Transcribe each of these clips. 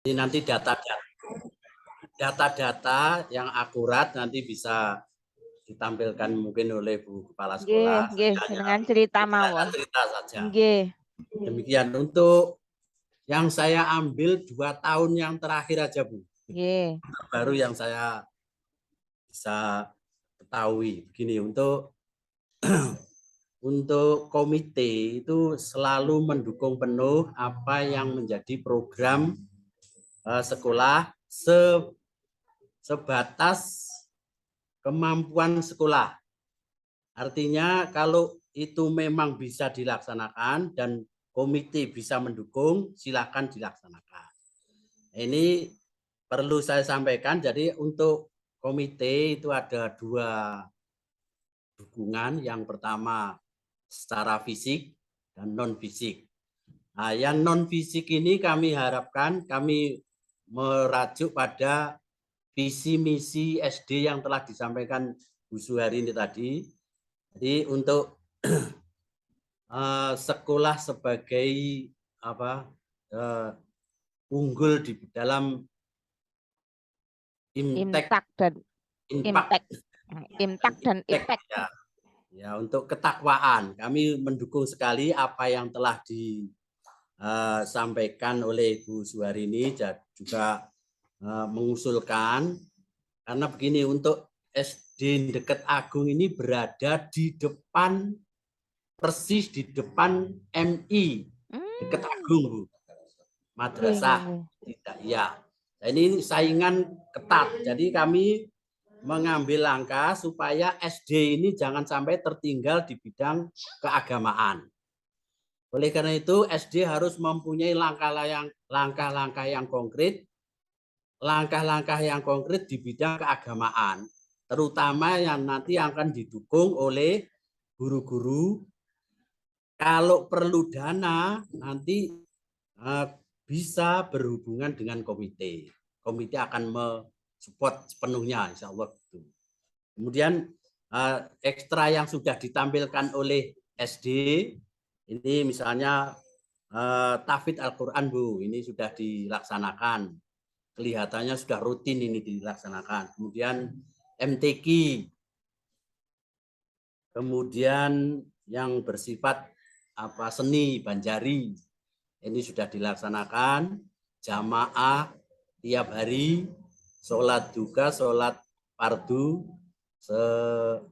Jadi nanti data-data yang akurat nanti bisa ditampilkan mungkin oleh Bu Kepala Nggih, Sekolah. nggih, jenengan cerita mawon. Cerita saja. Nggih. Demikian untuk yang saya ambil 2 tahun yang terakhir aja, Bu. Nggih. Baru yang saya bisa ketahui. Begini, untuk komite itu selalu mendukung penuh apa yang menjadi program sekolah sebatas kemampuan sekolah. Artinya kalau itu memang bisa dilaksanakan dan komite bisa mendukung, silakan dilaksanakan. Ini perlu saya sampaikan, jadi untuk komite itu ada 2 dukungan. Yang pertama secara fisik dan non fisik. Nah, yang non fisik ini kami harapkan kami merajuk pada visi misi SD yang telah disampaikan Bu Suhari ini tadi. Jadi untuk sekolah sebagai unggul di dalam Impact dan impact. Ya, untuk ketakwaan kami mendukung sekali apa yang telah disampaikan oleh Bu Suhari ini, juga mengusulkan karena begini, untuk SD Dekat Agung ini berada di depan, persis di depan MI Dekat Agung, Bu. Madrasah tidak ya. Nah, ini saingan ketat. Jadi kami mengambil langkah supaya SD ini jangan sampai tertinggal di bidang keagamaan. Oleh karena itu SD harus mempunyai langkah-langkah yang konkret, di bidang keagamaan, terutama yang nanti akan didukung oleh guru-guru. Kalau perlu dana nanti bisa berhubungan dengan komite. Komite akan mensupport sepenuhnya, insya Allah. Kemudian ekstra yang sudah ditampilkan oleh SD, ini misalnya tahfidz Al-Quran, Bu, ini sudah dilaksanakan. Kelihatannya sudah rutin ini dilaksanakan. Kemudian MTQ, kemudian yang bersifat seni Banjari, ini sudah dilaksanakan. Jamaah tiap hari, sholat duka, sholat fardu zuhur,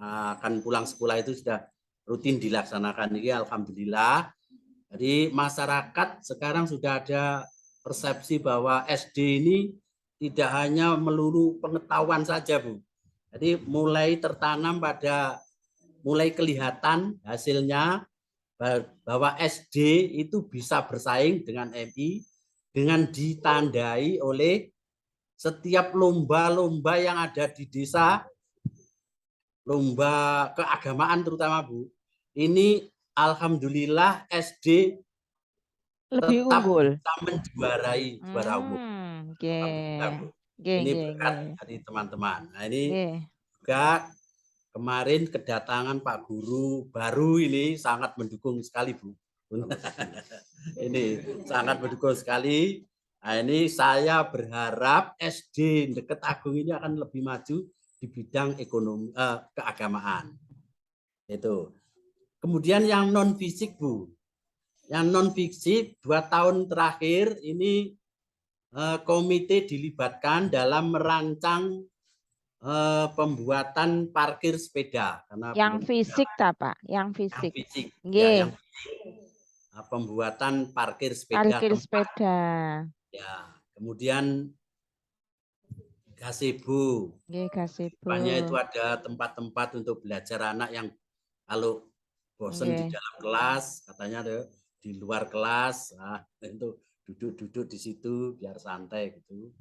akan pulang sekolah itu sudah rutin dilaksanakan. Ini alhamdulillah. Jadi masyarakat sekarang sudah ada persepsi bahwa SD ini tidak hanya melulu pengetahuan saja, Bu. Jadi mulai tertanam mulai kelihatan hasilnya bahwa SD itu bisa bersaing dengan MI dengan ditandai oleh setiap lomba-lomba yang ada di desa, lomba keagamaan terutama, Bu. Ini alhamdulillah SD lebih tetap unggul, bisa menjuarai juara umum. Ini berkat dari teman-teman. Nah, ini juga kemarin kedatangan Pak Guru baru ini sangat mendukung sekali, Bu. Ini sangat mendukung sekali. Nah, ini saya berharap SD Dekat Agung ini akan lebih maju di bidang ekonomi keagamaan. Itu. Kemudian yang non fisik, Bu. Yang non fisik 2 tahun terakhir ini komite dilibatkan dalam merancang pembuatan parkir sepeda. Karena yang fisik Pak, yang fisik. Ya, yang pembuatan parkir sepeda. Ya, kemudian gazebo. Depannya itu ada tempat-tempat untuk belajar anak yang kalau bosan di dalam kelas, katanya di luar kelas, itu duduk-duduk di situ biar santai gitu.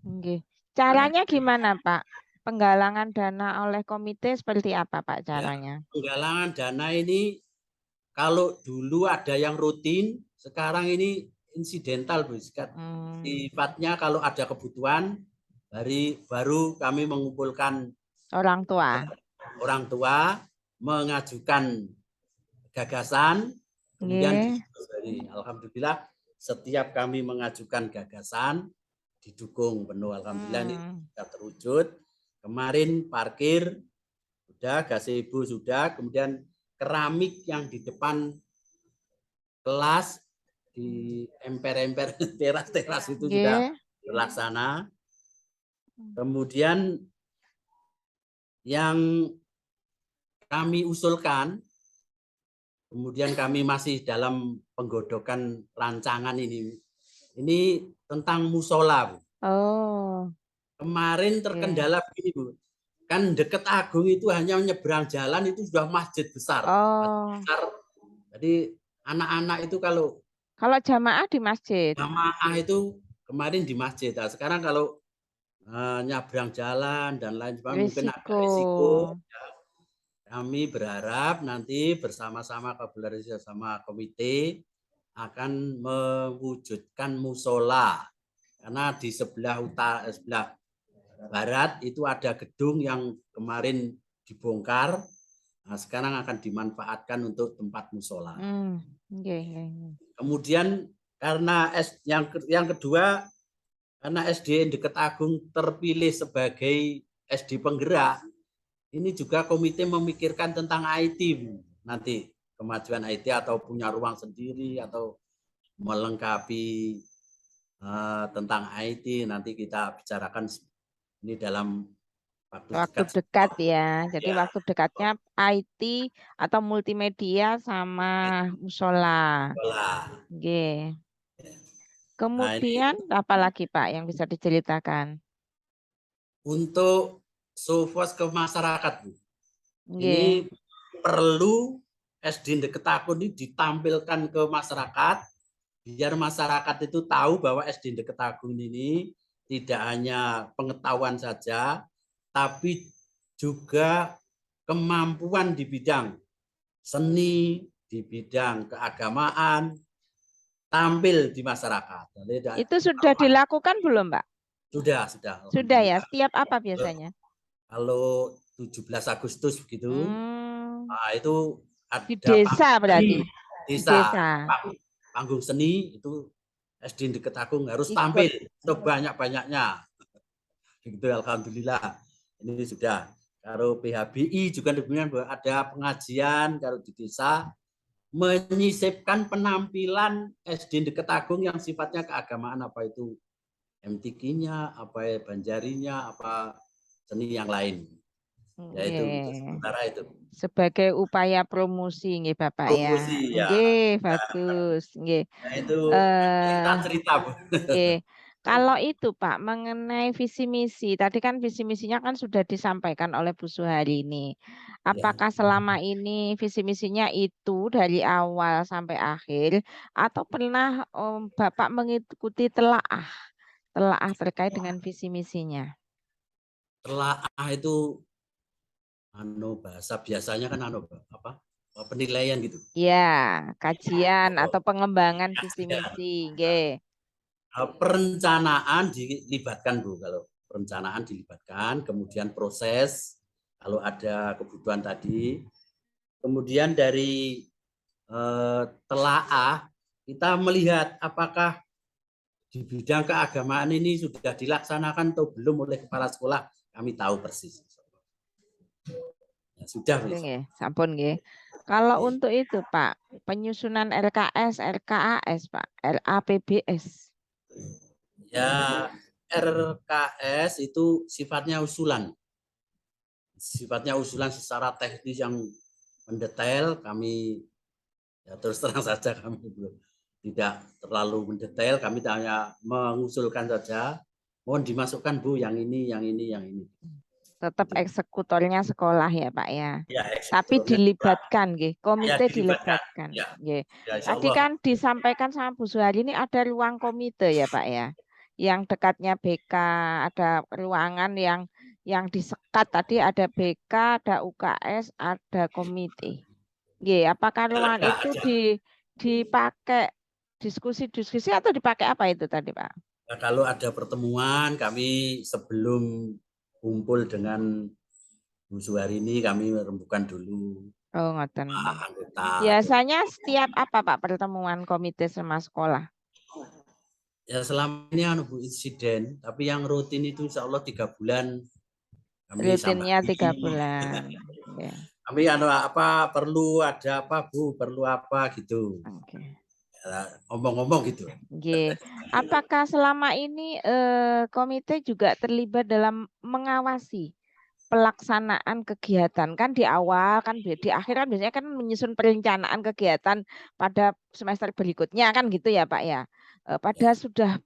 Caranya gimana, Pak? Penggalangan dana oleh komite seperti apa, Pak, caranya? Ya, penggalangan dana ini kalau dulu ada yang rutin, sekarang ini insidental, Bu. Sifatnya kalau ada kebutuhan, baru kami mengumpulkan orang tua mengajukan gagasan, kemudian alhamdulillah setiap kami mengajukan gagasan didukung penuh. Alhamdulillah ini sudah terwujud. Kemarin parkir sudah, gazebo sudah, kemudian keramik yang di depan kelas di emper-emper teras-teras itu sudah terlaksana. Kemudian yang kami usulkan, kemudian kami masih dalam penggodokan rancangan ini tentang musola, Bu. Oh. Kemarin terkendala begini, Bu. Kan deket Agung itu hanya nyebrang jalan itu sudah masjid besar. Oh. Besar. Jadi anak-anak itu kalau jamaah di masjid. Jamaah itu kemarin di masjid. Nah, sekarang kalau nyabrang jalan dan lain sebagainya mungkin agak risiko. Ya. Kami berharap nanti bersama-sama sama komite akan mewujudkan musola. Karena di sebelah barat itu ada gedung yang kemarin dibongkar. Nah, sekarang akan dimanfaatkan untuk tempat musola. Kemudian karena yang kedua, karena SD Deket Agung terpilih sebagai SD penggerak, ini juga komite memikirkan tentang IT nanti, kemajuan IT atau punya ruang sendiri atau melengkapi tentang IT, nanti kita bicarakan ini dalam waktu dekat ya. Jadi waktu dekatnya IT atau multimedia sama musola. Oke. Kemudian apa lagi Pak yang bisa diceritakan? Untuk sofos ke masyarakat, Bu. Ini perlu SD Deket Agung ini ditampilkan ke masyarakat, biar masyarakat itu tahu bahwa SD Deket Agung ini tidak hanya pengetahuan saja, tapi juga kemampuan di bidang seni, di bidang keagamaan, tampil di masyarakat. Itu sudah dilakukan belum, Pak? Sudah. Sudah ya, setiap apa biasanya? Kalau 17 Agustus begitu, nah itu ada di desa berarti. Desa. Panggung seni itu SD Deket Agung harus tampil sebanyak-banyaknya. Begitu, alhamdulillah. Ini sudah. Kalau PHBI juga demikian, ada pengajian kalau di desa menyisipkan penampilan SD Deket Agung yang sifatnya keagamaan, apa itu MTQ-nya, apa Banjarinya, apa seni yang lain. Yaitu sementara itu. Sebagai upaya promosi nggih Bapak promosi, ya. Nggih, bagus. Nggih. Nah, itu cerita, Bu. Nggih. Kalau itu Pak, mengenai visi misi, tadi kan visi misinya kan sudah disampaikan oleh Bu Suhari ini. Apakah selama ini visi misinya itu dari awal sampai akhir, atau pernah Bapak mengikuti telaah terkait dengan visi misinya? Telaah itu bahasa biasanya kan apa? Penilaian gitu. Ya, kajian atau pengembangan visi misi, nggih. Perencanaan dilibatkan, Bu. Kalau perencanaan dilibatkan, kemudian proses kalau ada kebutuhan tadi, kemudian dari telaah kita melihat apakah di bidang keagamaan ini sudah dilaksanakan atau belum oleh kepala sekolah, kami tahu persis. Ya, sudah, sampun nggih. Kalau untuk itu Pak, penyusunan RKS, RKAS Pak, RAPBS. Ya, RKS itu sifatnya usulan. Sifatnya usulan secara teknis yang mendetail, kami ya terus terang saja kami belum tidak terlalu mendetail, kami hanya mengusulkan saja, mohon dimasukkan Bu yang ini. Tetap eksekutornya sekolah ya Pak ya. Tapi dilibatkan nggih, komite dilibatkan. Nggih. Tadi kan disampaikan sama Bu Suhari ini ada ruang komite ya Pak ya. Yang dekatnya BK, ada ruangan yang disekat tadi, ada BK, ada UKS, ada komite. Nggih, apakah ruangan itu dipakai diskusi atau dipakai apa itu tadi Pak? Nah, kalau ada pertemuan kami sebelum kumpul dengan Bu Suhari ini kami rembukan dulu. Oh, ngoten. Anggota. Biasanya setiap apa Pak pertemuan komite sama sekolah? Ya selama ini Bu insiden, tapi yang rutin itu insya Allah 3 bulan. Kami rutinnya 3 bulan. Ya. Kami apa perlu ada apa Bu, perlu apa gitu. Okay. Ngomong-ngomong gitu. Apakah selama ini komite juga terlibat dalam mengawasi pelaksanaan kegiatan? Kan di awal kan di akhir kan biasanya kan menyusun perencanaan kegiatan pada semester berikutnya kan gitu ya Pak ya. Pada sudah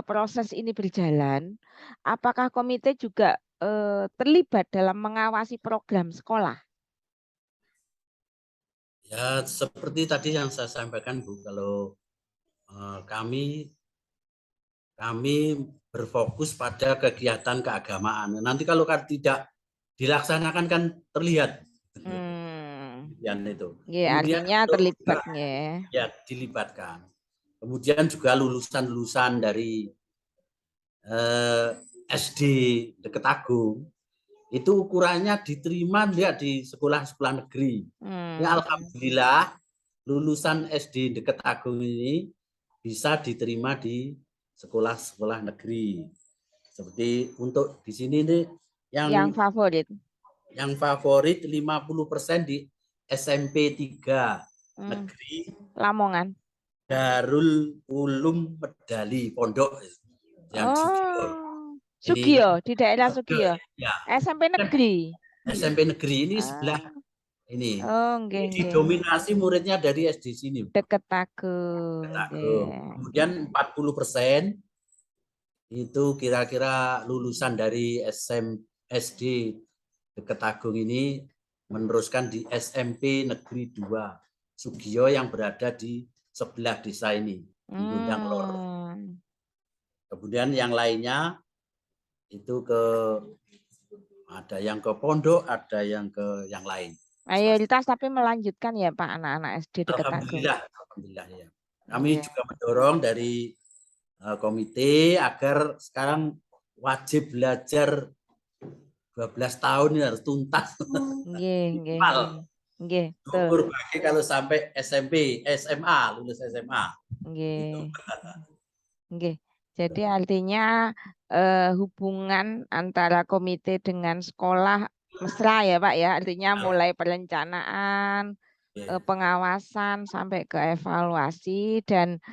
proses ini berjalan, apakah komite juga terlibat dalam mengawasi program sekolah? Ya seperti tadi yang saya sampaikan Bu, kalau kami berfokus pada kegiatan keagamaan. Nanti kalau tidak dilaksanakan kan terlihat. Itu. Ya, artinya terlibat ya dilibatkan. Kemudian juga lulusan-lulusan dari SD Deket Agung itu ukurannya diterima dia di sekolah-sekolah negeri. Ya alhamdulillah lulusan SD Deket Agung ini bisa diterima di sekolah-sekolah negeri. Seperti untuk di sini nih yang favorit. Yang favorit 50% di SMP 3 negeri Lamongan. Darul Ulum Medali Pondok yang Sugio di daerah Sugio. Ya. SMP negeri. SMP negeri ini sebelah ini. Didominasi muridnya dari SD sini. Deket Agung. Kemudian 40% itu kira-kira lulusan dari SD Deket Agung ini meneruskan di SMP Negeri 2 Sugio yang berada di sebelah desa ini di Gundang Lor. Kemudian yang lainnya itu ada yang ke pondok, ada yang ke yang lain. Mayoritas tapi melanjutkan ya Pak anak-anak SD Deket Agung. Alhamdulillah ya. Kami juga mendorong dari komite agar sekarang wajib belajar 12 tahun ini harus tuntas. Berbagi kalau sampai SMP, SMA, lulus SMA. Jadi artinya hubungan antara komite dengan sekolah mesra ya Pak ya, artinya mulai perencanaan, pengawasan sampai ke evaluasi dan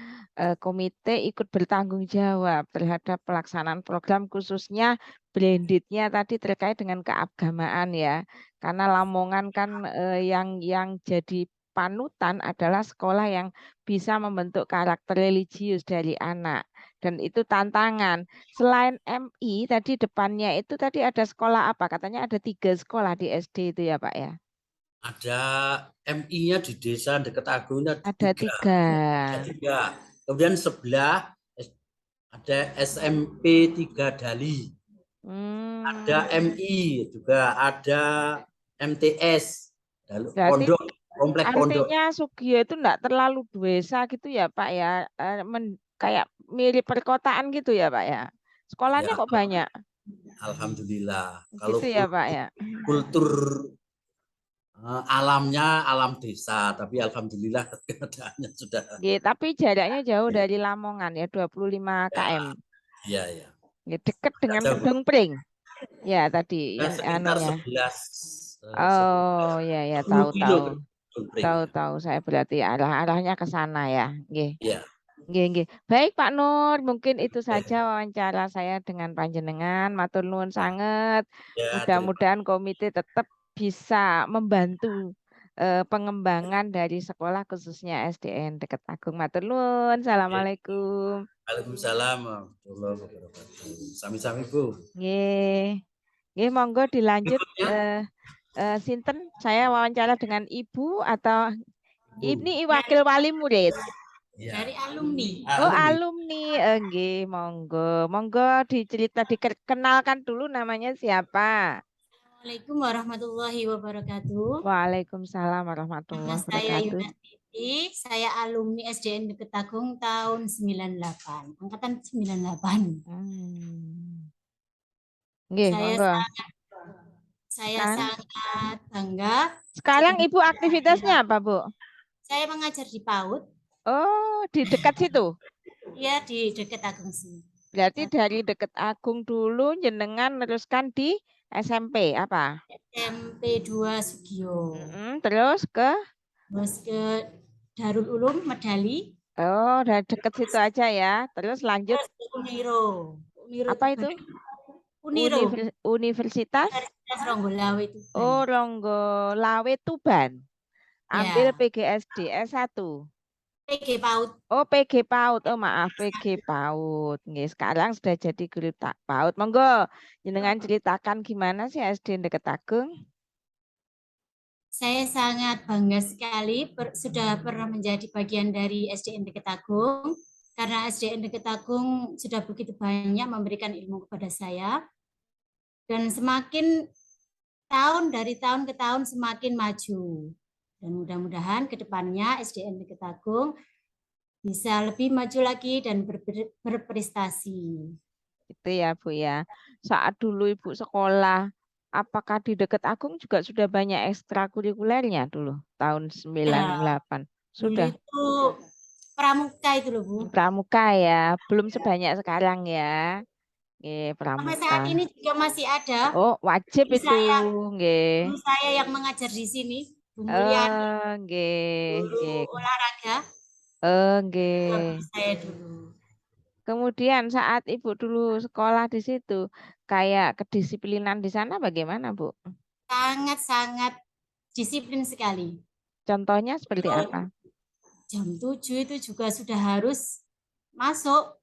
komite ikut bertanggung jawab terhadap pelaksanaan program khususnya blendednya tadi terkait dengan keagamaan ya. Karena Lamongan kan yang jadi panutan adalah sekolah yang bisa membentuk karakter religius dari anak. Dan itu tantangan. Selain MI tadi depannya itu tadi ada sekolah apa? Katanya ada 3 sekolah di SD itu ya Pak ya? Ada MI-nya di desa Deket Agung ada 3. Kemudian sebelah ada SMP 3 Dali. Ada MI juga, ada MTS. Pondok, komplek pondok. Artinya Sugio itu enggak terlalu desa gitu ya Pak ya? Kayak mirip perkotaan gitu ya Pak ya? Sekolahnya ya, kok banyak? Alhamdulillah. Gitu kalau ya Pak ya? Kultur alamnya alam desa, tapi alhamdulillah keadaannya sudah. Tapi jaraknya jauh dari Lamongan ya, 25 km. Iya, iya. Dekat dengan Kedung Pring. Ya tadi yang anunya. 11. Oh ya tahu. Tahu saya berarti arahnya ke sana ya. Iya. Baik Pak Nur, mungkin itu saja wawancara saya dengan panjenengan. Matur nuwun sanget. Mudah-mudahan komite tetap bisa membantu pengembangan dari sekolah khususnya SDN Deket Agung. Matur nuwun. Assalamualaikum. Waalaikumsalam warahmatullahi wabarakatuh. Sami-sami Bu. Nggih, monggo dilanjut. Sinten saya wawancara dengan Ibu atau ini wakil wali murid? Dari alumni. Oh, alumni. Nggih, monggo dikenalkan dulu namanya siapa. Assalamualaikum warahmatullahi wabarakatuh. Waalaikumsalam warahmatullahi wabarakatuh. Saya alumni SDN Deket Agung tahun 98, angkatan 98. Nggih, monggo. Saya sangat bangga. Sekarang Ibu aktivitasnya apa, Bu? Saya mengajar di PAUD. Oh, di dekat situ? Iya, di dekat Agung sini. Berarti dari dekat Agung dulu jenengan teruskan di SMP apa? SMP 2 Sugio. Terus ke Darul Ulum Medali. Oh, dari dekat situ aja ya. Terus lanjut. Terus ke Uniro. Apa itu? Uniro. Universitas? Universitas Ronggolawe Tuban. Oh, Ronggolawe Tuban. Ambil Ya. PGSD S1. PG PAUD. Oh, PG PAUD. Oh, maaf, PG PAUD. Nggih, sekarang sudah jadi guru PAUD. Monggo, jenengan ceritakan gimana sih SD Deket Agung? Saya sangat bangga sekali sudah pernah menjadi bagian dari SDN Deket Agung, karena SDN Deket Agung sudah begitu banyak memberikan ilmu kepada saya, dan semakin tahun dari tahun ke tahun semakin maju. Dan mudah-mudahan ke depannya SDN Deket Agung bisa lebih maju lagi dan berprestasi. Itu ya, Bu ya. Saat dulu Ibu sekolah, apakah di Deket Agung juga sudah banyak ekstrakurikulernya dulu tahun 98? Sudah. Dulu itu pramuka itu loh, Bu. Pramuka ya, belum sebanyak sekarang ya. Sampai Pramuka. saat ini juga masih ada. Oh, wajib itu, nggih. Guru saya yang mengajar di sini, Bu Mulyani. Nggih. Olahraga. Nggih. Saya dulu. Kemudian saat Ibu dulu sekolah di situ, kayak kedisiplinan di sana bagaimana, Bu? Sangat-sangat disiplin sekali. Contohnya seperti apa? Jam 7 itu juga sudah harus masuk.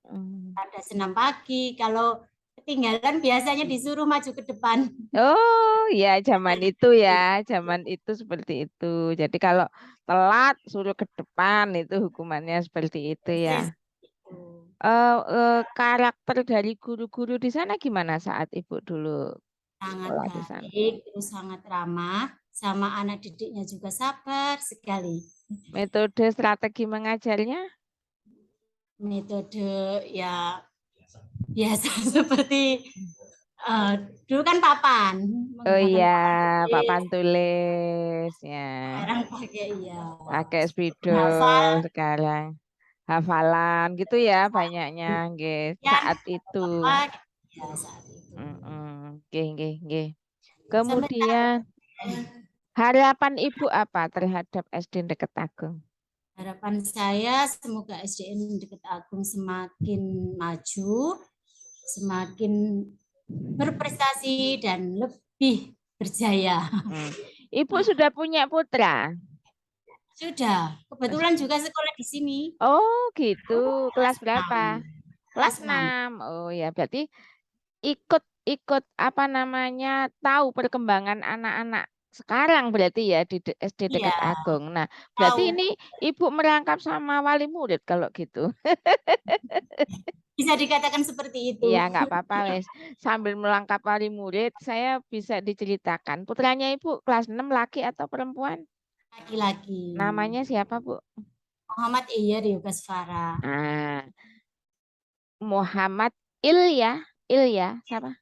Ada senam pagi. Kalau ketinggalan biasanya disuruh maju ke depan. Oh ya, zaman itu ya, zaman itu seperti itu. Jadi kalau telat suruh ke depan itu hukumannya seperti itu ya. Karakter dari guru-guru di sana gimana saat Ibu dulu Sangat sekolah di sana? baik, terus sangat ramah, sama anak didiknya juga sabar sekali. Metode strategi mengajarnya? Metode ya biasa seperti dulu kan papan. Oh iya, papan tulis ya. Sekarang pakai Pakai spidol sekarang. Hafalan gitu ya banyaknya saat itu. Ya, saat itu. Kemudian harapan Ibu apa terhadap SD Deket Agung? Harapan saya semoga SDN Deket Agung semakin maju, semakin berprestasi dan lebih berjaya. Ibu sudah punya putra? Sudah, kebetulan juga sekolah di sini. Oh gitu, kelas berapa? Kelas 6. Oh ya, berarti ikut apa namanya tahu perkembangan anak-anak sekarang berarti ya di SD Deket Agung. Nah, berarti ini Ibu merangkap sama wali murid kalau gitu. Bisa dikatakan seperti itu. Iya, nggak apa-apa, wes. Sambil melangkap wali murid, saya bisa diceritakan. Putranya Ibu kelas 6 laki atau perempuan? Laki-laki. Namanya siapa, Bu? Muhammad Iyer Yogasvara. Muhammad Ilya siapa?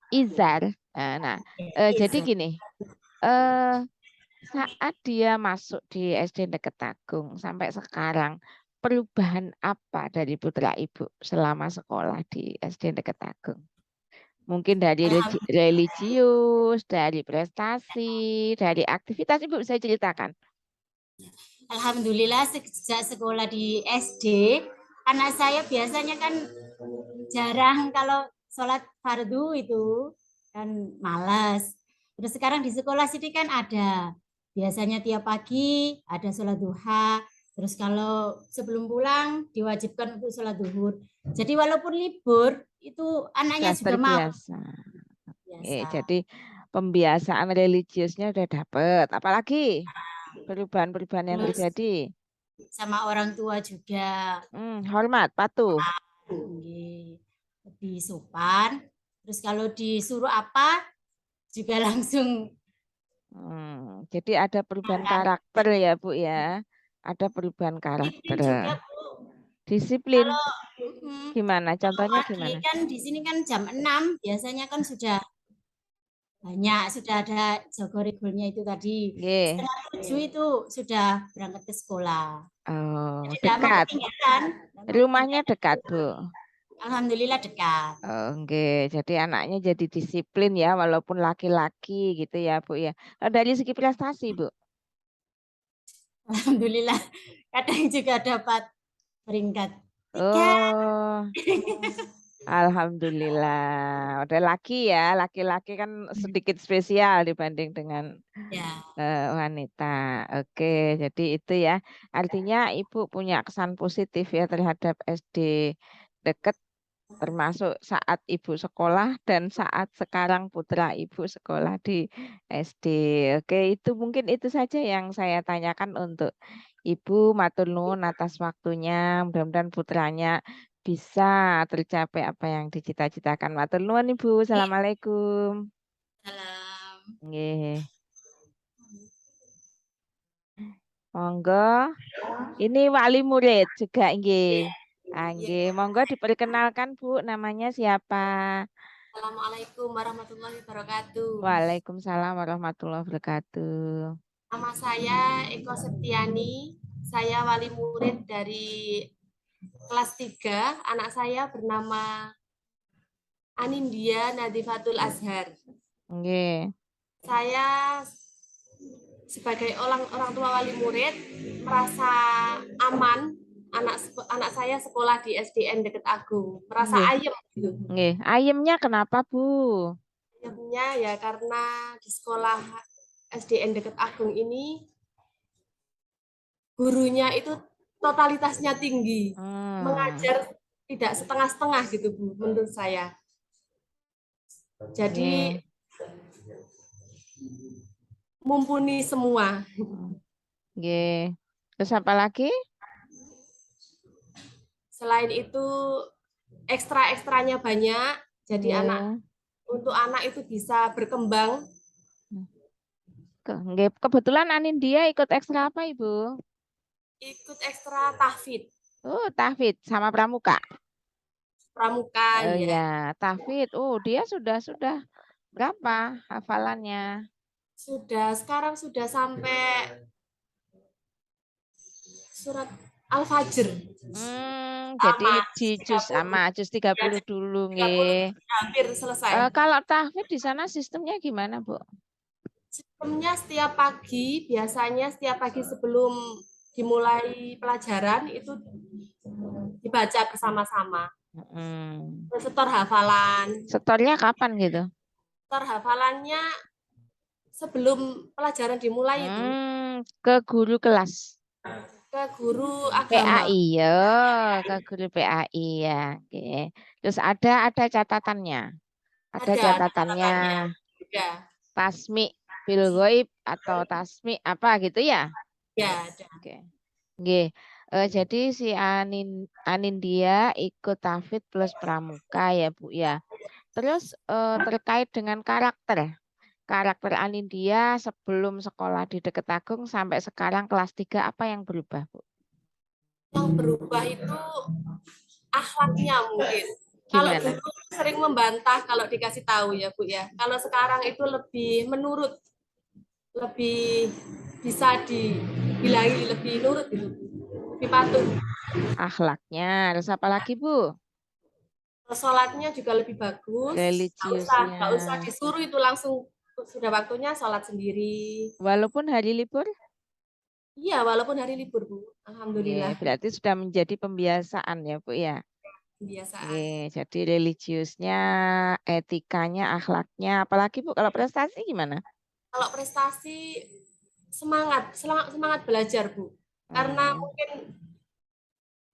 Izar. Nah, jadi gini, saat dia masuk di SD Deket Agung sampai sekarang, perubahan apa dari putra Ibu selama sekolah di SD Deket Agung? Mungkin dari religius, dari prestasi, dari aktivitas Ibu bisa ceritakan. Alhamdulillah sejak sekolah di SD, anak saya biasanya kan jarang kalau sholat fardu itu kan malas. Terus sekarang di sekolah sini kan ada. Biasanya tiap pagi ada sholat duha. Terus kalau sebelum pulang diwajibkan untuk sholat duhur. Jadi walaupun libur itu anaknya juga mau. Jadi pembiasaan religiusnya udah dapet. Apalagi perubahan-perubahan yang terjadi? Sama orang tua juga. Hormat, patuh. Lebih sopan. Terus kalau disuruh apa juga langsung. Jadi ada perubahan karakter ya Bu ya. Ada perubahan karakter. Disiplin. Gimana? Contohnya gimana? Kan di sini kan jam 6 biasanya kan sudah banyak, sudah ada jago regulnya itu tadi. Setengah 7 itu sudah berangkat ke sekolah. Oh, Jadi tidak mau dekat. ketinggalan. Rumahnya dekat, Bu. Alhamdulillah dekat. Oh, enggak. Jadi anaknya jadi disiplin ya, walaupun laki-laki gitu ya, Bu ya. Dari segi prestasi, Bu. Alhamdulillah. Kadang juga dapat peringkat 3. Oh, alhamdulillah. Udah laki ya, laki-laki kan sedikit spesial dibanding dengan Ya. wanita. Oke, jadi itu ya. Artinya Ibu punya kesan positif ya terhadap SD dekat, termasuk saat Ibu sekolah dan saat sekarang putra Ibu sekolah di SD. Oke, itu mungkin itu saja yang saya tanyakan untuk Ibu. Matur nuwun atas waktunya. Mudah-mudahan putranya bisa tercapai apa yang dicita-citakan. Matur nuwun Ibu. Assalamualaikum. Salam. Nggih. Monggo. Ini wali murid juga nggih. Nggih, monggo diperkenalkan Bu, namanya siapa? Assalamualaikum warahmatullahi wabarakatuh. Waalaikumsalam warahmatullahi wabarakatuh. Nama saya Eko Septiani. Saya wali murid dari kelas 3. Anak saya bernama Anindya Nadifatul Azhar. Nggih. Saya sebagai orang tua wali murid merasa aman anak saya sekolah di SDN Deket Agung, merasa ayem gitu. Nggih. Ayemnya kenapa, Bu? Ayemnya ya karena di sekolah SDN Deket Agung ini gurunya itu totalitasnya tinggi, mengajar tidak setengah-setengah gitu Bu, menurut saya. Jadi mumpuni semua. Nggih. Terus apa lagi? Selain itu ekstra-ekstranya banyak, jadi untuk anak itu bisa berkembang. Kebetulan Anindya ikut ekstra apa, Ibu? Ikut ekstra tahfidz. Oh, tahfidz sama pramuka. Pramuka Oh ya. ya, tahfidz. Oh, dia sudah berapa hafalannya? Sekarang sudah sampai surat Al-Fajr. Jadi di juz 30 dulu nggih. Hampir selesai. Kalau tahfidz di sana sistemnya gimana, Bu? Sistemnya biasanya setiap pagi sebelum dimulai pelajaran itu dibaca bersama-sama. Setor hafalan. Setornya kapan gitu? Setor hafalannya sebelum pelajaran dimulai itu. Ke guru kelas. Ke guru agama. PAI ya, ke guru PAI ya. Oke. Terus ada catatannya. Ada catatannya. Tasmi bil ghaib atau tasmi apa gitu ya? Ya, ada. Oke. Oke. Jadi si Anindya ikut tahfidz plus pramuka ya Bu ya. Terus terkait dengan karakter Anindya sebelum sekolah di Deket Agung sampai sekarang kelas 3 apa yang berubah, Bu? Yang berubah itu akhlaknya mungkin. Gimana? Kalau dulu sering membantah kalau dikasih tahu ya Bu ya. Kalau sekarang itu lebih menurut, lebih bisa dibilangi, lebih nurut gitu, lebih patuh. Akhlaknya, terus apa lagi Bu? Sholatnya juga lebih bagus. Religiusnya. Nggak usah disuruh, itu langsung sudah waktunya sholat sendiri. Walaupun hari libur? Iya, walaupun hari libur Bu. Alhamdulillah. Berarti sudah menjadi pembiasaan ya Bu ya. Kebiasaan. Jadi religiusnya, etikanya, akhlaknya, apalagi Bu kalau prestasi gimana? Kalau prestasi semangat belajar Bu. Karena mungkin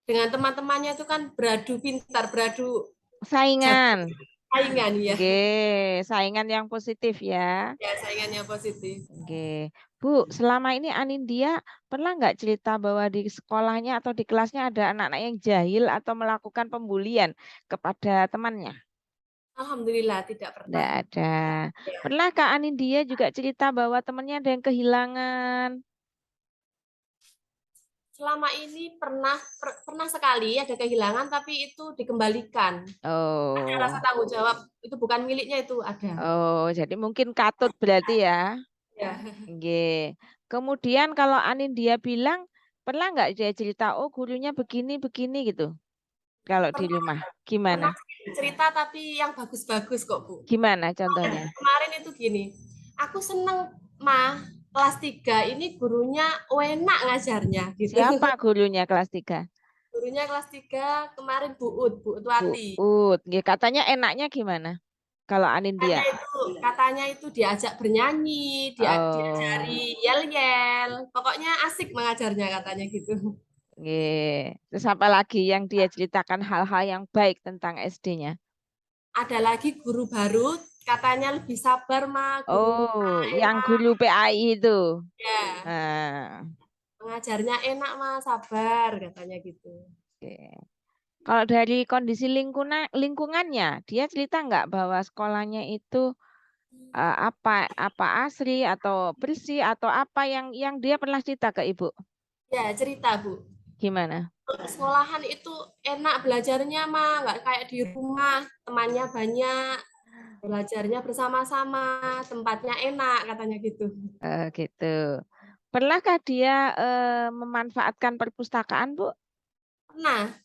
dengan teman-temannya itu kan beradu pintar, beradu saingan. Saingan ya. Saingan yang positif ya. Ya, saingan yang positif. Bu, selama ini Anindya pernah nggak cerita bahwa di sekolahnya atau di kelasnya ada anak-anak yang jahil atau melakukan pembulian kepada temannya? Alhamdulillah tidak pernah. Tidak ada. Pernah Kak Anindya juga cerita bahwa temannya ada yang kehilangan? Selama ini pernah sekali ada kehilangan, tapi itu dikembalikan. Ada rasa tanggung jawab, itu bukan miliknya, itu ada. Jadi mungkin katut berarti ya. Ya. Kemudian kalau Anindya bilang Pernah nggak dia cerita, oh gurunya begini gitu? Kalau di rumah, gimana? Pernah cerita tapi yang bagus-bagus kok, Bu. Gimana contohnya? Kemarin itu gini, aku seneng, Ma, kelas 3 ini gurunya enak ngajarnya. Gitu. Siapa gurunya kelas 3? Gurunya kelas 3 kemarin Bu Wati. Bu Ut, katanya enaknya gimana? Kalau Anindya? Katanya itu diajak bernyanyi, diajari yel-yel. Pokoknya asik mengajarnya katanya gitu. Terus apa lagi yang dia ceritakan hal-hal yang baik tentang SD-nya? Ada lagi guru baru, katanya lebih sabar, Ma. Oh, yang guru PAI itu. Ya. Mengajarnya enak, Ma, sabar katanya gitu. Kalau dari kondisi lingkungannya, dia cerita nggak bahwa sekolahnya itu apa asri atau bersih atau apa yang dia pernah cerita ke Ibu? Ya, cerita, Bu. Gimana? Sekolahan itu enak belajarnya, Ma, nggak kayak di rumah, temannya banyak, belajarnya bersama-sama, tempatnya enak katanya gitu. Gitu. Pernahkah dia memanfaatkan perpustakaan, Bu? Pernah.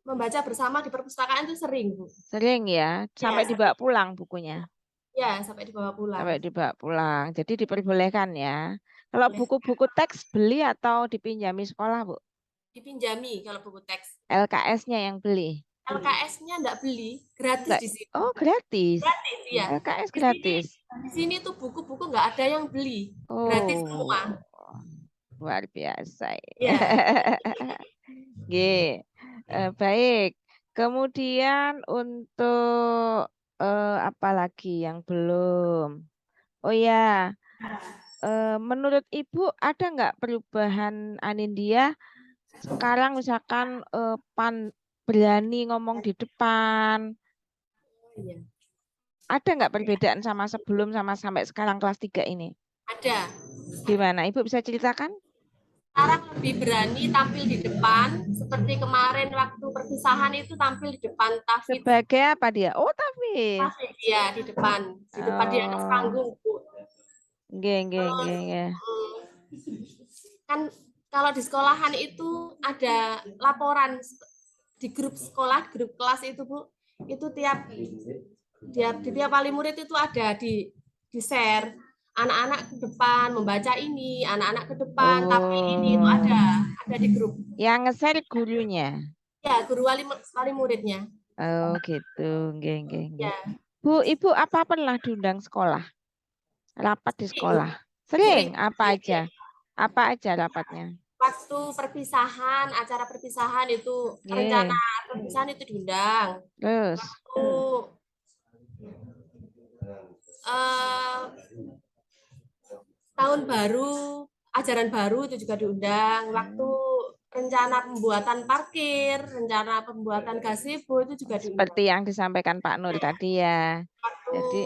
Membaca bersama di perpustakaan itu sering, Bu. Sering ya, sampai dibawa pulang bukunya. Ya, sampai dibawa pulang. Sampai dibawa pulang. Jadi diperbolehkan ya. Kalau buku-buku teks beli atau dipinjami sekolah, Bu? Dipinjami kalau buku teks. LKS-nya yang beli? LKS-nya enggak beli, gratis di sini. Oh, gratis. Gratis, iya. LKS gratis. Di sini tuh buku-buku enggak ada yang beli. Gratis semua. Luar biasa. Ya. Baik. Kemudian untuk apa lagi yang belum? Oh ya, menurut Ibu ada nggak perubahan Anindya sekarang misalkan berani ngomong di depan? Iya. Ada nggak perbedaan sama sebelum sama sampai sekarang kelas 3 ini? Ada. Gimana? Ibu bisa ceritakan? Sekarang lebih berani tampil di depan, seperti kemarin waktu perpisahan itu tampil di depan Tafid. Sebagai apa dia? Oh, Tafid. Tafid, ya, di depan di atas panggung, Bu. Kan kalau di sekolahan itu ada laporan di grup sekolah, grup kelas itu, Bu. Itu tiap wali murid itu ada di share. Anak-anak ke depan membaca ini, anak-anak ke depan tapi ini itu ada di grup. Yang nge-share gurunya. Ya, guru wali muridnya. Oh, gitu. Ya. Bu, Ibu apa pernah diundang sekolah? Rapat di sekolah. Sering? Apa aja? Apa aja rapatnya? Waktu perpisahan, acara perpisahan itu, rencana perpisahan itu diundang. Terus? Tahun baru, ajaran baru itu juga diundang. Waktu rencana pembuatan parkir, rencana pembuatan gazebo itu juga diundang. Seperti yang disampaikan Pak Nur tadi ya. Jadi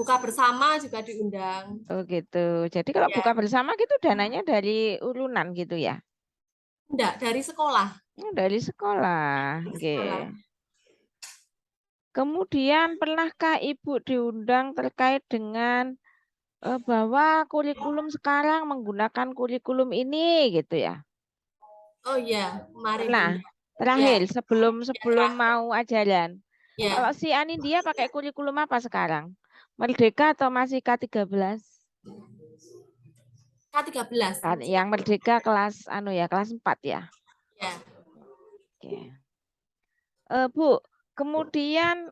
buka bersama juga diundang. Oh gitu. Jadi kalau buka bersama gitu dananya dari urunan gitu ya? Enggak, dari sekolah. Dari sekolah. Oke. Kemudian pernahkah Ibu diundang terkait dengan bahwa kurikulum sekarang menggunakan kurikulum ini gitu ya? Oh iya, kemarin. Nah, terakhir sebelum mau ajaran. Kalau si Anindya pakai kurikulum apa sekarang? Merdeka atau masih K13? K13. Yang Merdeka kelas kelas 4 ya? Ya. Oke. Bu, kemudian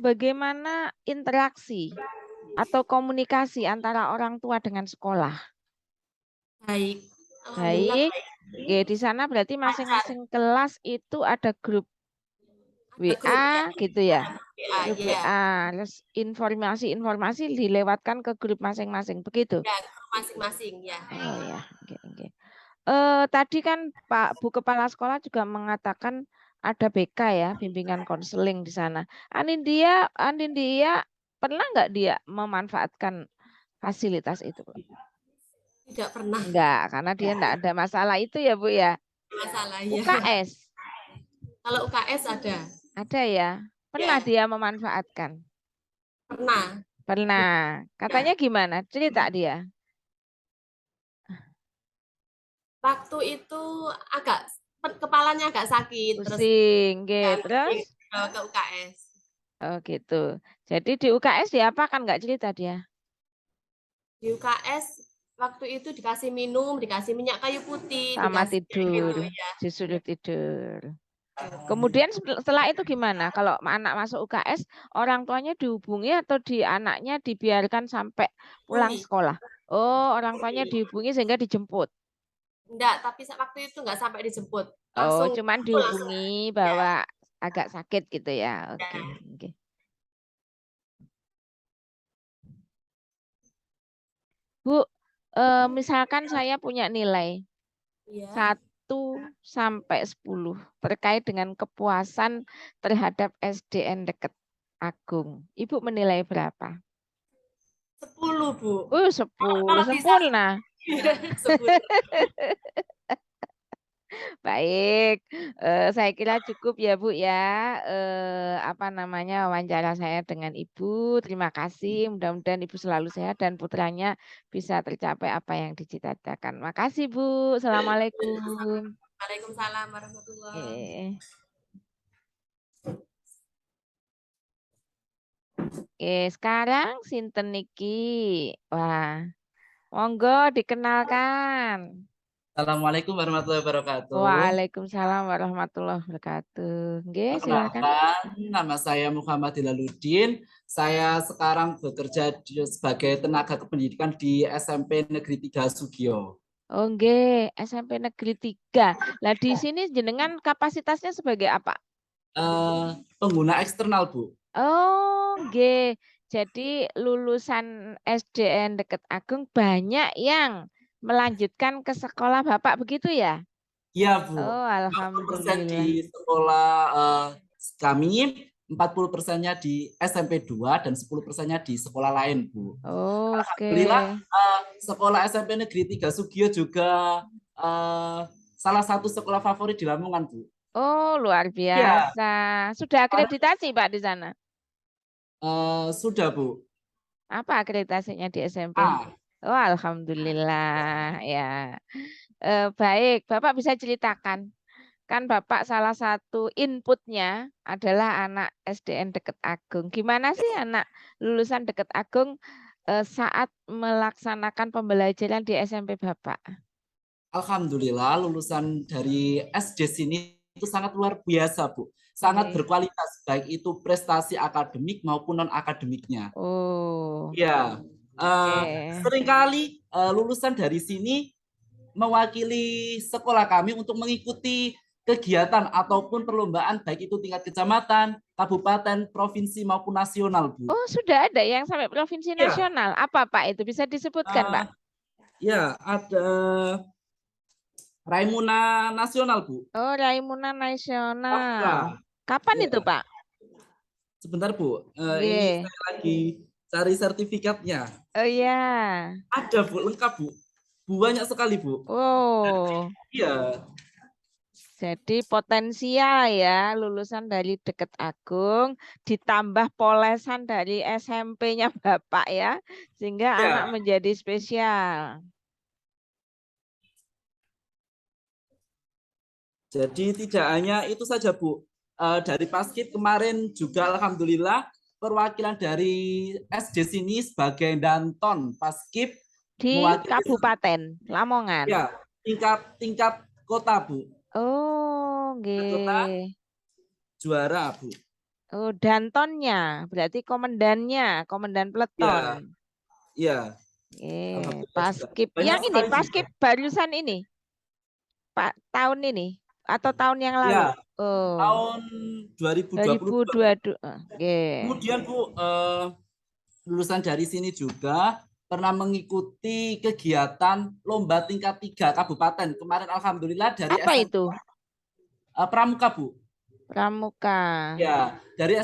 bagaimana interaksi atau komunikasi antara orang tua dengan sekolah? Baik. Baik. Oke, di sana berarti masing-masing kelas itu ada grup WA gitu ya? Grup WA, terus informasi dilewatkan ke grup masing-masing, begitu? Ya, masing-masing ya. Oh ya, oke. Tadi kan Pak Bu Kepala Sekolah juga mengatakan ada BK ya, bimbingan konseling di sana. Anindya pernah nggak dia memanfaatkan fasilitas itu? Tidak pernah. Enggak, karena dia enggak ada masalah itu ya, Bu ya. Masalah ya. UKS. Kalau UKS ada. Ada ya. Pernah dia memanfaatkan? Pernah. Katanya gimana? Cerita dia. Waktu itu agak kepalanya agak sakit, pusing, terus terus ke UKS. Oh gitu. Jadi di UKS dia apa kan nggak cerita dia? Di UKS waktu itu dikasih minum, dikasih minyak kayu putih, sama dikasih tidur, gitu, ya. disuruh tidur. Kemudian setelah itu gimana? Kalau anak masuk UKS, orang tuanya dihubungi atau anaknya dibiarkan sampai pulang sekolah? Oh, orang tuanya dihubungi sehingga dijemput. Enggak, tapi waktu itu enggak sampai dijemput. Oh, Langsung cuman dihubungi bahwa agak sakit gitu ya. Oke. Oke. Bu, misalkan saya punya nilai 1 sampai 10 terkait dengan kepuasan terhadap SDN Deket Agung. Ibu menilai berapa? 10, Bu. 10, sempurna. 10. Baik, saya kira cukup ya Bu ya. Apa namanya wawancara saya dengan Ibu. Terima kasih. Mudah-mudahan Ibu selalu sehat dan putranya bisa tercapai apa yang dicita-citakan. Makasih Bu. Assalamualaikum. Waalaikumsalam warahmatullahi. Oke, sekarang sinten niki? Wah, monggo dikenalkan. Assalamualaikum warahmatullahi wabarakatuh. Waalaikumsalam warahmatullahi wabarakatuh. Nggih, silakan. Nama saya Muhammad Hilaluddin. Saya sekarang bekerja sebagai tenaga kependidikan di SMP Negeri 3 Sugio. Oh, nggih, SMP Negeri 3. Lah di sini jenengan kapasitasnya sebagai apa? Pengguna eksternal, Bu. Oh, nggih. Jadi lulusan SDN Deket Agung banyak yang melanjutkan ke sekolah Bapak begitu ya? Iya, Bu. Oh, 40% alhamdulillah. di sekolah kami, 40%-nya di SMP 2 dan 10%-nya di sekolah lain, Bu. Oh, alhamdulillah sekolah SMP Negeri 3 Sugio juga salah satu sekolah favorit di Lamongan, Bu. Oh, luar biasa. Ya. Sudah akreditasi, Pak, di sana? Sudah, Bu. Apa akreditasinya di SMP? Oh, alhamdulillah ya. Baik, Bapak bisa ceritakan. Kan Bapak salah satu inputnya adalah anak SDN Deket Agung. Gimana sih anak lulusan Deket Agung saat melaksanakan pembelajaran di SMP Bapak? Alhamdulillah lulusan dari SD sini itu sangat luar biasa, Bu. Sangat berkualitas, baik itu prestasi akademik maupun non-akademiknya. Oh. Ya, seringkali lulusan dari sini mewakili sekolah kami untuk mengikuti kegiatan ataupun perlombaan baik itu tingkat kecamatan, kabupaten, provinsi maupun nasional, Bu. Oh, sudah ada yang sampai provinsi nasional. Apa Pak itu bisa disebutkan, Pak? Ya, ada Raimuna Nasional, Bu. Oh, Raimuna Nasional. Kapan itu, Pak? Sebentar, Bu. Ini saya lagi cari sertifikatnya. Oh iya. Ada, Bu, lengkap, Bu. Banyak sekali, Bu. Oh. Iya. Jadi potensial ya lulusan dari Deket Agung ditambah polesan dari SMP-nya Bapak ya, sehingga anak menjadi spesial. Jadi tidak hanya itu saja, Bu. Dari Paskib kemarin juga alhamdulillah perwakilan dari SD sini sebagai Danton Paskib di Kabupaten Lamongan. Ya, tingkat kota, Bu. Oh, nggih. Juara, Bu. Oh, Dantonnya, berarti komandannya, komandan peleton. Iya. Paskib. Yang ini, Paskib barusan ini. Pak, tahun ini atau tahun yang lalu? Ya, tahun 2022. Kemudian, Bu, lulusan dari sini juga pernah mengikuti kegiatan lomba tingkat 3 kabupaten. Kemarin alhamdulillah dari apa SMP, itu? Pramuka, Bu. Pramuka. Ya, dari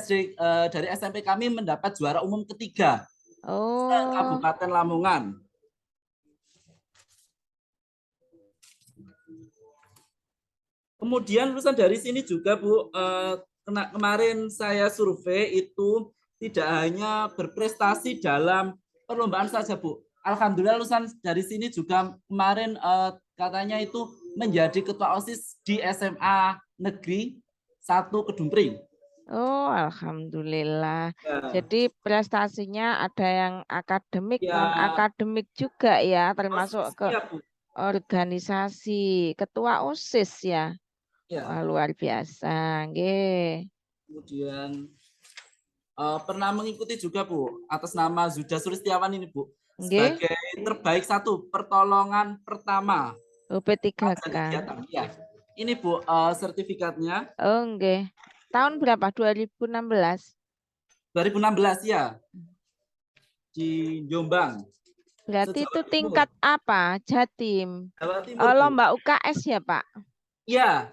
SMP kami mendapat juara umum ketiga. Kabupaten Lamongan. Kemudian lulusan dari sini juga, Bu, kemarin saya survei itu tidak hanya berprestasi dalam perlombaan saja, Bu. Alhamdulillah lulusan dari sini juga kemarin katanya itu menjadi ketua OSIS di SMA Negeri 1 Kedung Pring. Oh, alhamdulillah. Ya. Jadi prestasinya ada yang akademik, Ya. non-akademik juga ya, termasuk OSIS, ke ya, Bu. organisasi, ketua OSIS ya. Ya. Wah, luar biasa. Nggih. Kemudian pernah mengikuti juga, Bu, atas nama Zuda Sulistiawan ini, Bu, Nggih. sebagai terbaik 1 pertolongan pertama. UP3K. Ya. Ini, Bu, sertifikatnya. Oh, nggih. Tahun berapa? 2016. 2016 ya. Di Jombang. Berarti itu tingkat apa? Jatim. Jawa Timur, lomba UKS ya, Pak? Iya.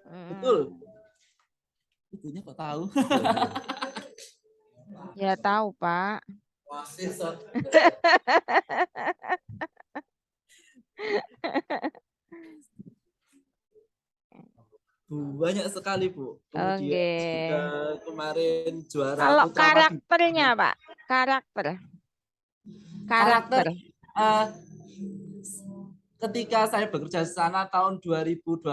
Betul. Ibunya kok tahu? Ya tahu, Pak. Banyak sekali, Bu. Kemudian juga kemarin juara kalau putra karakternya, Pak, karakter. Ketika saya bekerja di sana tahun 2020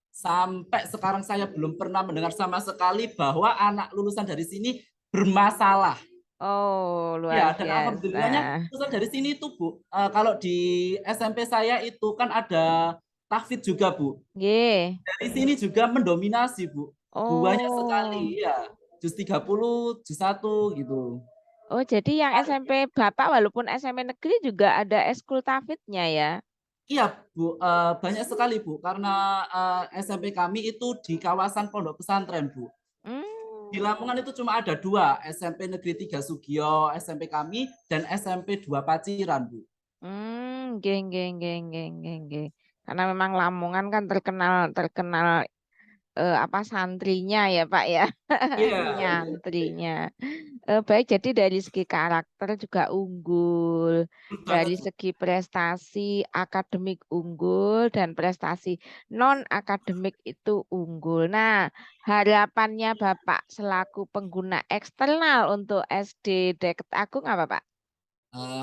sampai sekarang saya belum pernah mendengar sama sekali bahwa anak lulusan dari sini bermasalah. Oh, Ya, luar dan biasa. alhamdulillahnya lulusan dari sini itu, Bu. Kalau di SMP saya itu kan ada tahfidz juga, Bu. Nggih. Dari sini juga mendominasi, Bu. Oh. Banyak sekali, ya. Juz 30, juz 1 gitu. Oh, jadi yang SMP Bapak walaupun SMP negeri juga ada eskul tahfidznya ya? Iya, Bu. Banyak sekali, Bu. Karena SMP kami itu di kawasan pondok pesantren, Bu. Di Lamongan itu cuma ada 2, SMP Negeri 3 Sugio, SMP kami, dan SMP 2 Paciran, Bu. Geng. Karena memang Lamongan kan terkenal apa santrinya ya, Pak ya. Nyantrinya. Baik, jadi dari segi karakter juga unggul, dari segi prestasi akademik unggul dan prestasi non akademik itu unggul. Nah, harapannya Bapak selaku pengguna eksternal untuk SD Deket Agung apa, Pak?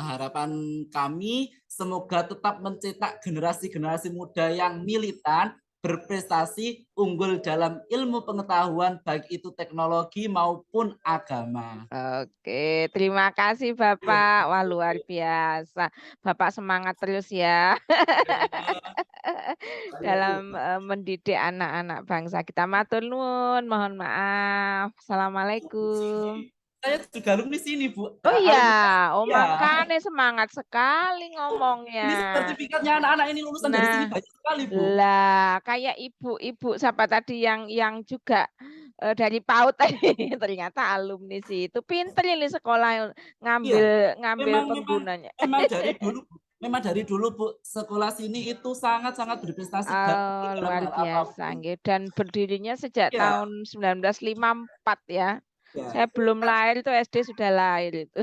Harapan kami semoga tetap mencetak generasi-generasi muda yang militan, berprestasi, unggul dalam ilmu pengetahuan baik itu teknologi maupun agama. Oke, terima kasih Bapak. Wah, luar biasa. Bapak semangat terus ya dalam mendidik anak-anak bangsa kita. Matur nuwun, mohon maaf. Assalamualaikum. Saya juga alumni sini, Bu. Oh iya, makanya semangat sekali ngomongnya. Ini sertifikatnya anak-anak ini lulusan dari sini banyak sekali, Bu. Lah, kayak ibu-ibu siapa tadi yang juga dari PAUD tadi ternyata alumni sih. Itu pinter ini sekolah ngambil penggunanya. Memang dari dulu, Bu, sekolah sini itu sangat-sangat berprestasi. Luar biasa. Dan berdirinya sejak tahun 1954 ya. Saya belum lahir itu SD sudah lahir itu.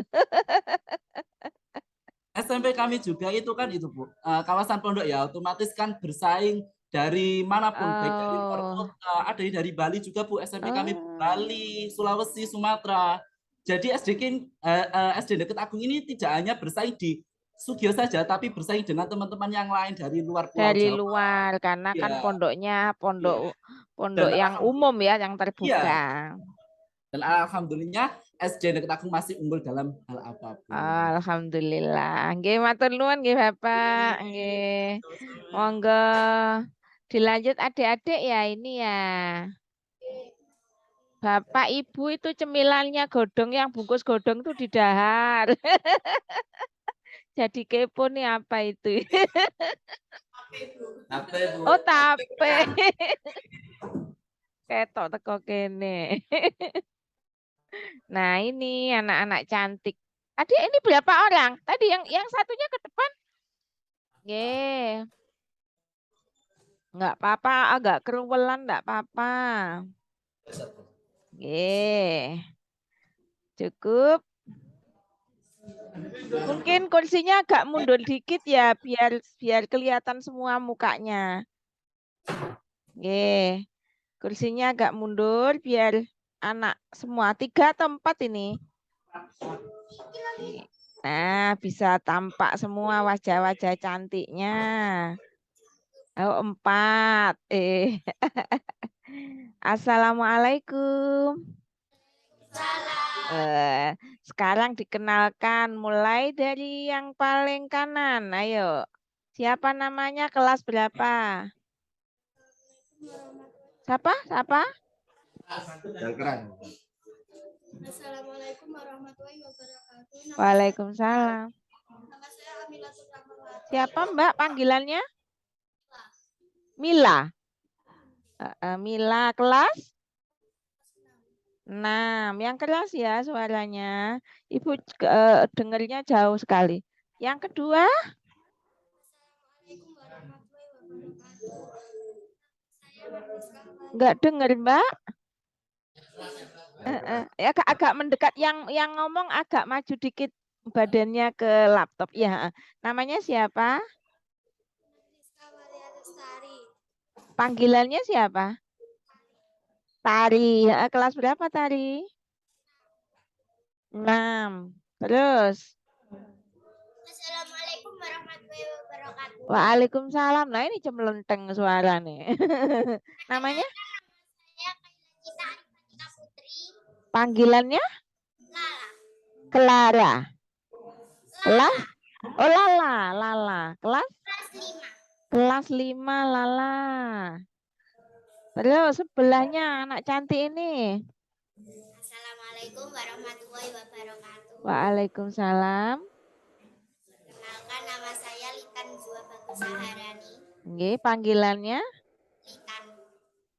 SMP kami juga itu kan itu, Bu. Kawasan pondok ya, otomatis kan bersaing dari manapun, baik dari luar kota, ada dari Bali juga, Bu. SMP kami Bali, Sulawesi, Sumatera. Jadi SD Deket Agung ini tidak hanya bersaing di Sugio saja, tapi bersaing dengan teman-teman yang lain dari luar Pulau Jawa. Dari luar, karena kan pondoknya pondok yang umum ya, yang terbuka. Dan alhamdulillah SD Deket Agung masih unggul dalam hal apapun. Alhamdulillah. Nggih, matur nuwun nggih Bapak. Nggih. Monggo dilanjut adik-adik ya ini ya. Bapak Ibu itu cemilannya godong yang bungkus godong itu didahar. Jadi kepo nih apa itu? Oh, tape. Ketok teko kene. Nah, ini anak-anak cantik. Adik ini berapa orang? Tadi yang satunya ke depan. Nggih. Enggak apa-apa, agak keruwelan enggak apa-apa. Nggih. Cukup. Mungkin kursinya agak mundur dikit ya biar kelihatan semua mukanya. Nggih. Kursinya agak mundur biar anak semua 3 atau 4 ini. Nah, bisa tampak semua wajah-wajah cantiknya. Oh, 4. Assalamualaikum. Sekarang dikenalkan mulai dari yang paling kanan. Ayo. Siapa namanya? Kelas berapa? Siapa? Siapa? Yang keren. Assalamualaikum warahmatullahi wabarakatuh. Waalaikumsalam. Nama saya Amilatul Rahmawati. Siapa Mbak panggilannya? Mila. Mila kelas 6. Yang keras ya suaranya. Ibu dengarnya jauh sekali. Yang kedua? Assalamualaikum warahmatullahi wabarakatuh. Saya Mardiska. Enggak dengar, Mbak. Ya agak mendekat, yang ngomong agak maju dikit badannya ke laptop. Ya, namanya siapa? Mardiska Walia Lestari. Panggilannya siapa? Tari. Kelas berapa Tari? 6. Terus? Assalamualaikum warahmatullahi wabarakatuh. Waalaikumsalam. Nah ini cemelenteng suara nih. Namanya? Saya Kaila Cita Putri. Panggilannya? Lala. Clara. Kelas? Oh Lala, Lala. Kelas? Kelas 5. Kelas 5 Lala. Terus sebelahnya anak cantik ini. Assalamualaikum warahmatullahi wabarakatuh. Waalaikumsalam. Kenalkan, nama saya Litan Zua Bagus Saharani. Nggih, panggilannya? Litan.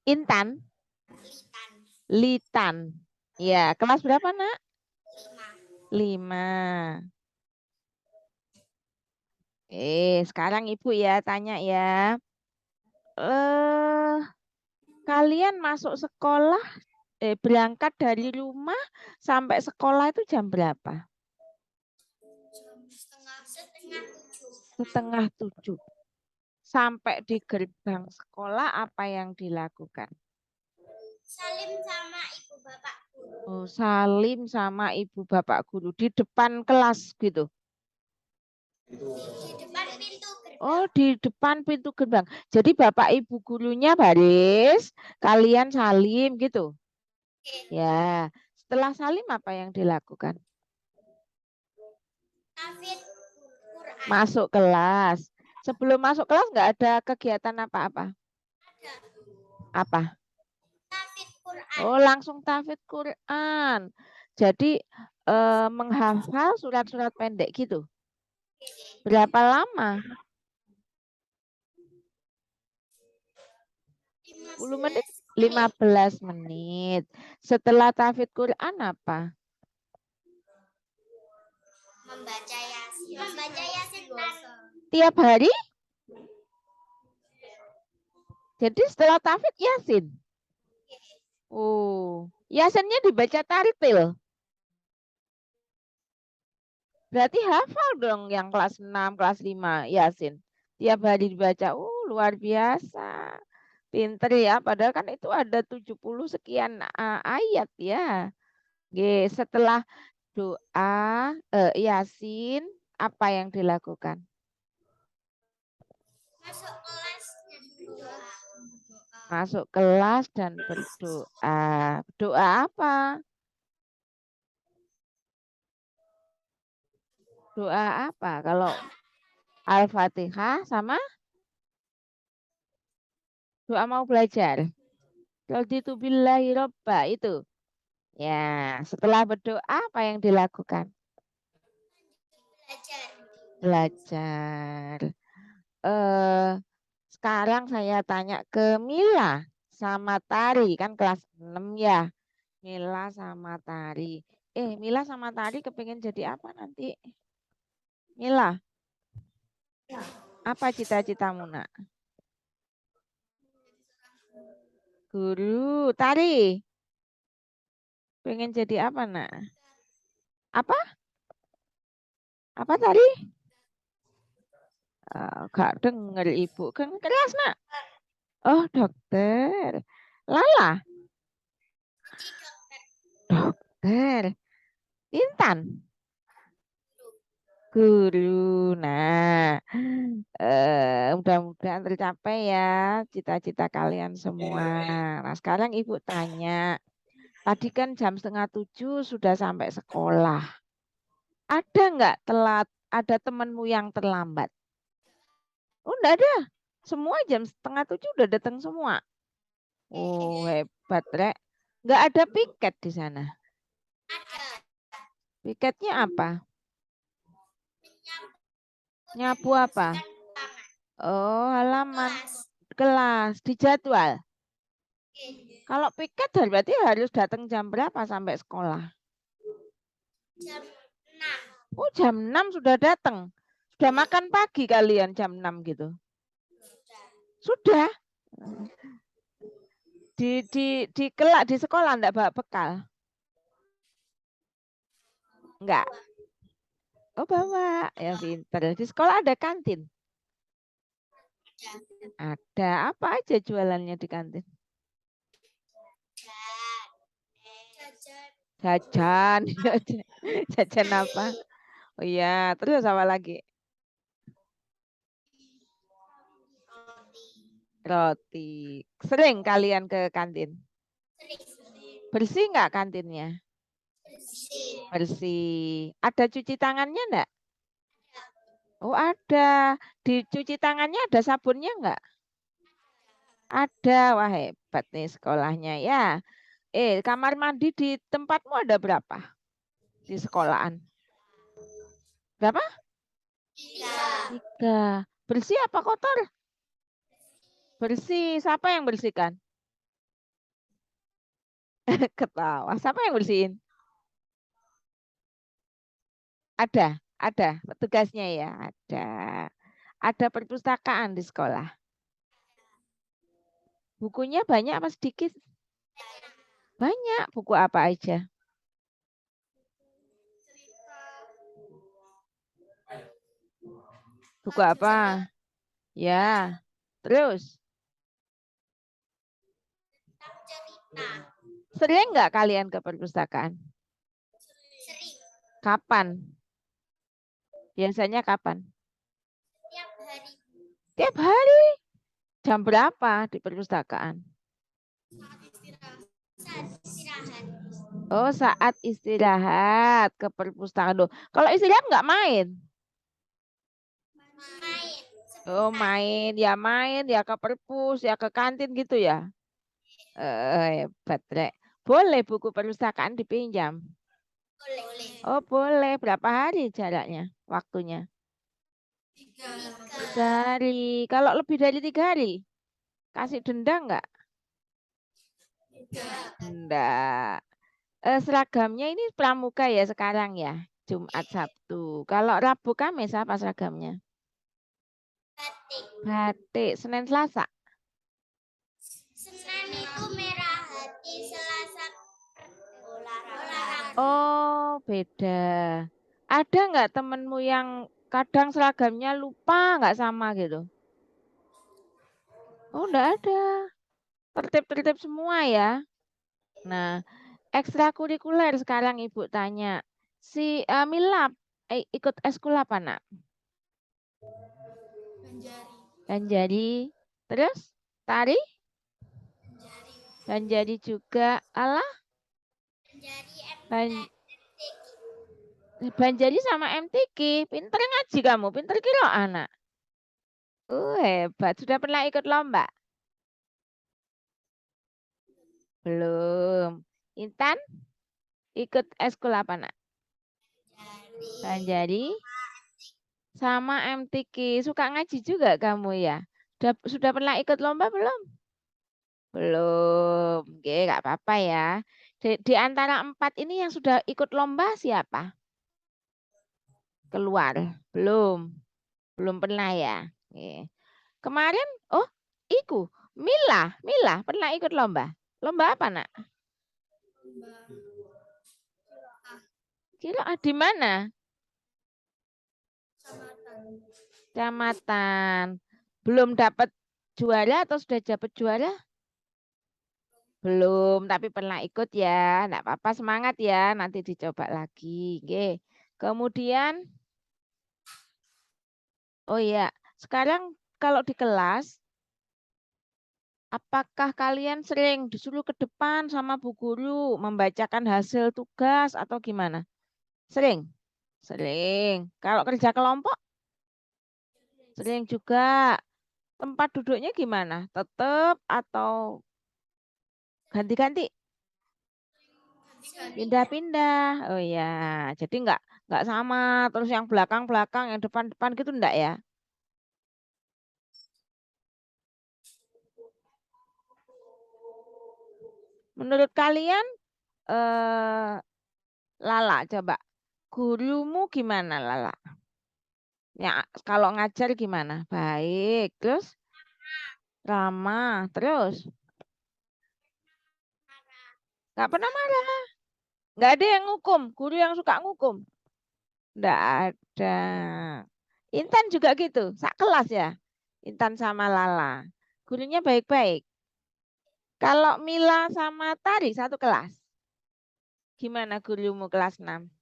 Intan. Litan. Litan. Ya, kelas berapa, Nak? 5. 5. Sekarang Ibu ya tanya ya. Kalian masuk sekolah, berangkat dari rumah sampai sekolah itu jam berapa? Setengah 7. Sampai di gerbang sekolah apa yang dilakukan? Salim sama ibu bapak guru. Oh, salim sama ibu bapak guru di depan kelas gitu. Di depan pintu gerbang. Oh, di depan pintu gerbang. Jadi bapak ibu gurunya baris, kalian salim gitu. Ya, setelah salim apa yang dilakukan? Tahfidz Quran. Masuk kelas. Sebelum masuk kelas nggak ada kegiatan apa-apa? Ada. Apa? Tahfidz Quran. Oh, langsung tahfidz Quran. Jadi menghafal surat-surat pendek gitu. Berapa lama? 10 menit? 15 menit. Setelah tahfidz Quran apa? Membaca Yasin. Membaca Yasin Tiap hari? Jadi setelah tahfidz Yasin? Oh, Yasinnya dibaca tartil. Berarti hafal dong yang kelas 6, kelas 5 Yasin. Tiap hari dibaca. Luar biasa. Pinter ya, padahal kan itu ada 70 sekian ayat ya. Setelah doa Yasin, apa yang dilakukan? Masuk kelas dan berdoa. Masuk kelas dan berdoa. Doa apa? Doa apa? Kalau Al-Fatihah sama doa mau belajar. Raditu billahi robba itu. Ya, setelah berdoa apa yang dilakukan? Belajar. Sekarang saya tanya ke Mila sama Tari, kan kelas 6 ya. Mila sama Tari. Mila sama Tari kepingin jadi apa nanti? Mila, apa cita-citamu, Nak? Guru. Tari, pengen jadi apa, Nak? Apa? Apa Tari? Gak denger Ibu. Kan keras, Nak. Oh, dokter. Lala? Dokter. Intan? guru. Nah, mudah-mudahan tercapai ya cita-cita kalian semua. Nah, sekarang Ibu tanya, tadi kan jam 6:30 sudah sampai sekolah. Ada nggak telat? Ada temanmu yang terlambat? Oh, enggak ada. Semua jam 6:30 udah datang semua. Oh, hebat, Rek. Nggak ada piket di sana. Piketnya apa? Nyapu apa? Oh, halaman kelas, di jadwal. Kalau piket berarti harus datang jam berapa sampai sekolah? Jam 6. Oh, jam 6 sudah datang. Sudah makan pagi kalian jam 6 gitu? Sudah. Di sekolah enggak bawa bekal? Enggak. Oh, bawa. Ya pintar. Di sekolah ada kantin? Ada. Apa aja jualannya di kantin? Jajan. Jajan apa? Oh iya, terus apa lagi? Roti. Sering kalian ke kantin? Bersih nggak kantinnya? Bersih. Ada cuci tangannya enggak? Oh, ada. Dicuci tangannya ada sabunnya enggak? Ada. Wah, hebat nih sekolahnya ya. Kamar mandi di tempatmu ada berapa? Di sekolahan? Berapa? 3. Bersih apa kotor? Bersih. Siapa yang bersihkan? Ketawa. Siapa yang bersihin? Ada petugasnya ya, ada. Ada perpustakaan di sekolah. Bukunya banyak apa sedikit? Banyak. Buku apa aja? Buku apa? Ya. Terus? Sering nggak kalian ke perpustakaan? Sering. Kapan? Biasanya kapan? Tiap hari. Tiap hari? Jam berapa di perpustakaan? Saat istirahat. Oh, saat istirahat ke perpustakaan. Loh, kalau istirahat nggak main? Main. Oh, main ya ke perpus, ya ke kantin gitu ya. Hebat, Rek. Boleh buku perpustakaan dipinjam? Boleh. Oh, boleh. Berapa hari jaraknya? Waktunya? 3 hari. Kalau lebih dari 3 hari, kasih denda nggak? Enggak. Seragamnya ini pramuka ya sekarang ya. Jumat, Sabtu. Kalau Rabu, Kamis apa seragamnya? Batik. Batik. Senin, Selasa. Senin itu merah hati, Selasa olahraga. Oh, beda. Ada nggak temenmu yang kadang seragamnya lupa nggak sama gitu? Oh, enggak ada. Tertib-tertib semua ya. Nah, ekstrakurikuler sekarang Ibu tanya. Si Mila ikut eskul apa, Nak? Banjari. Terus? Tari? Banjari juga. Alah? Banjari sama MTQ. Pinter ngaji kamu. Pinter kira anak. Hebat. Sudah pernah ikut lomba? Belum. Intan? Ikut eskul apa, Nak? Banjari sama MTQ. Suka ngaji juga kamu ya? Sudah pernah ikut lomba belum? Belum. Oke, nggak apa-apa ya. Di antara 4 ini yang sudah ikut lomba siapa? Keluar. Belum. Belum pernah ya. Oke. Kemarin, iku. Mila pernah ikut lomba. Lomba apa, Nak? Kira di mana? Kecamatan. Belum dapat juara atau sudah dapat juara? Belum, tapi pernah ikut ya. Enggak apa-apa, semangat ya. Nanti dicoba lagi. Oke. Kemudian Oh iya, sekarang kalau di kelas, apakah kalian sering disuruh ke depan sama Bu Guru membacakan hasil tugas atau gimana? Sering? Sering. Kalau kerja kelompok? Sering juga. Tempat duduknya gimana? Tetap atau ganti-ganti? Pindah-pindah. Oh ya, jadi nggak sama. Terus yang belakang-belakang, yang depan-depan gitu enggak ya? Menurut kalian, Lala, coba gurumu gimana, Lala? Ya, kalau ngajar gimana? Baik. Terus ramah. Terus nggak pernah marah. Nggak ada yang ngukum. Guru yang suka ngukum. Nggak ada. Intan juga gitu. Sak kelas ya. Intan sama Lala. Gurunya baik-baik. Kalau Mila sama Tari satu kelas. Gimana gurumu kelas 6?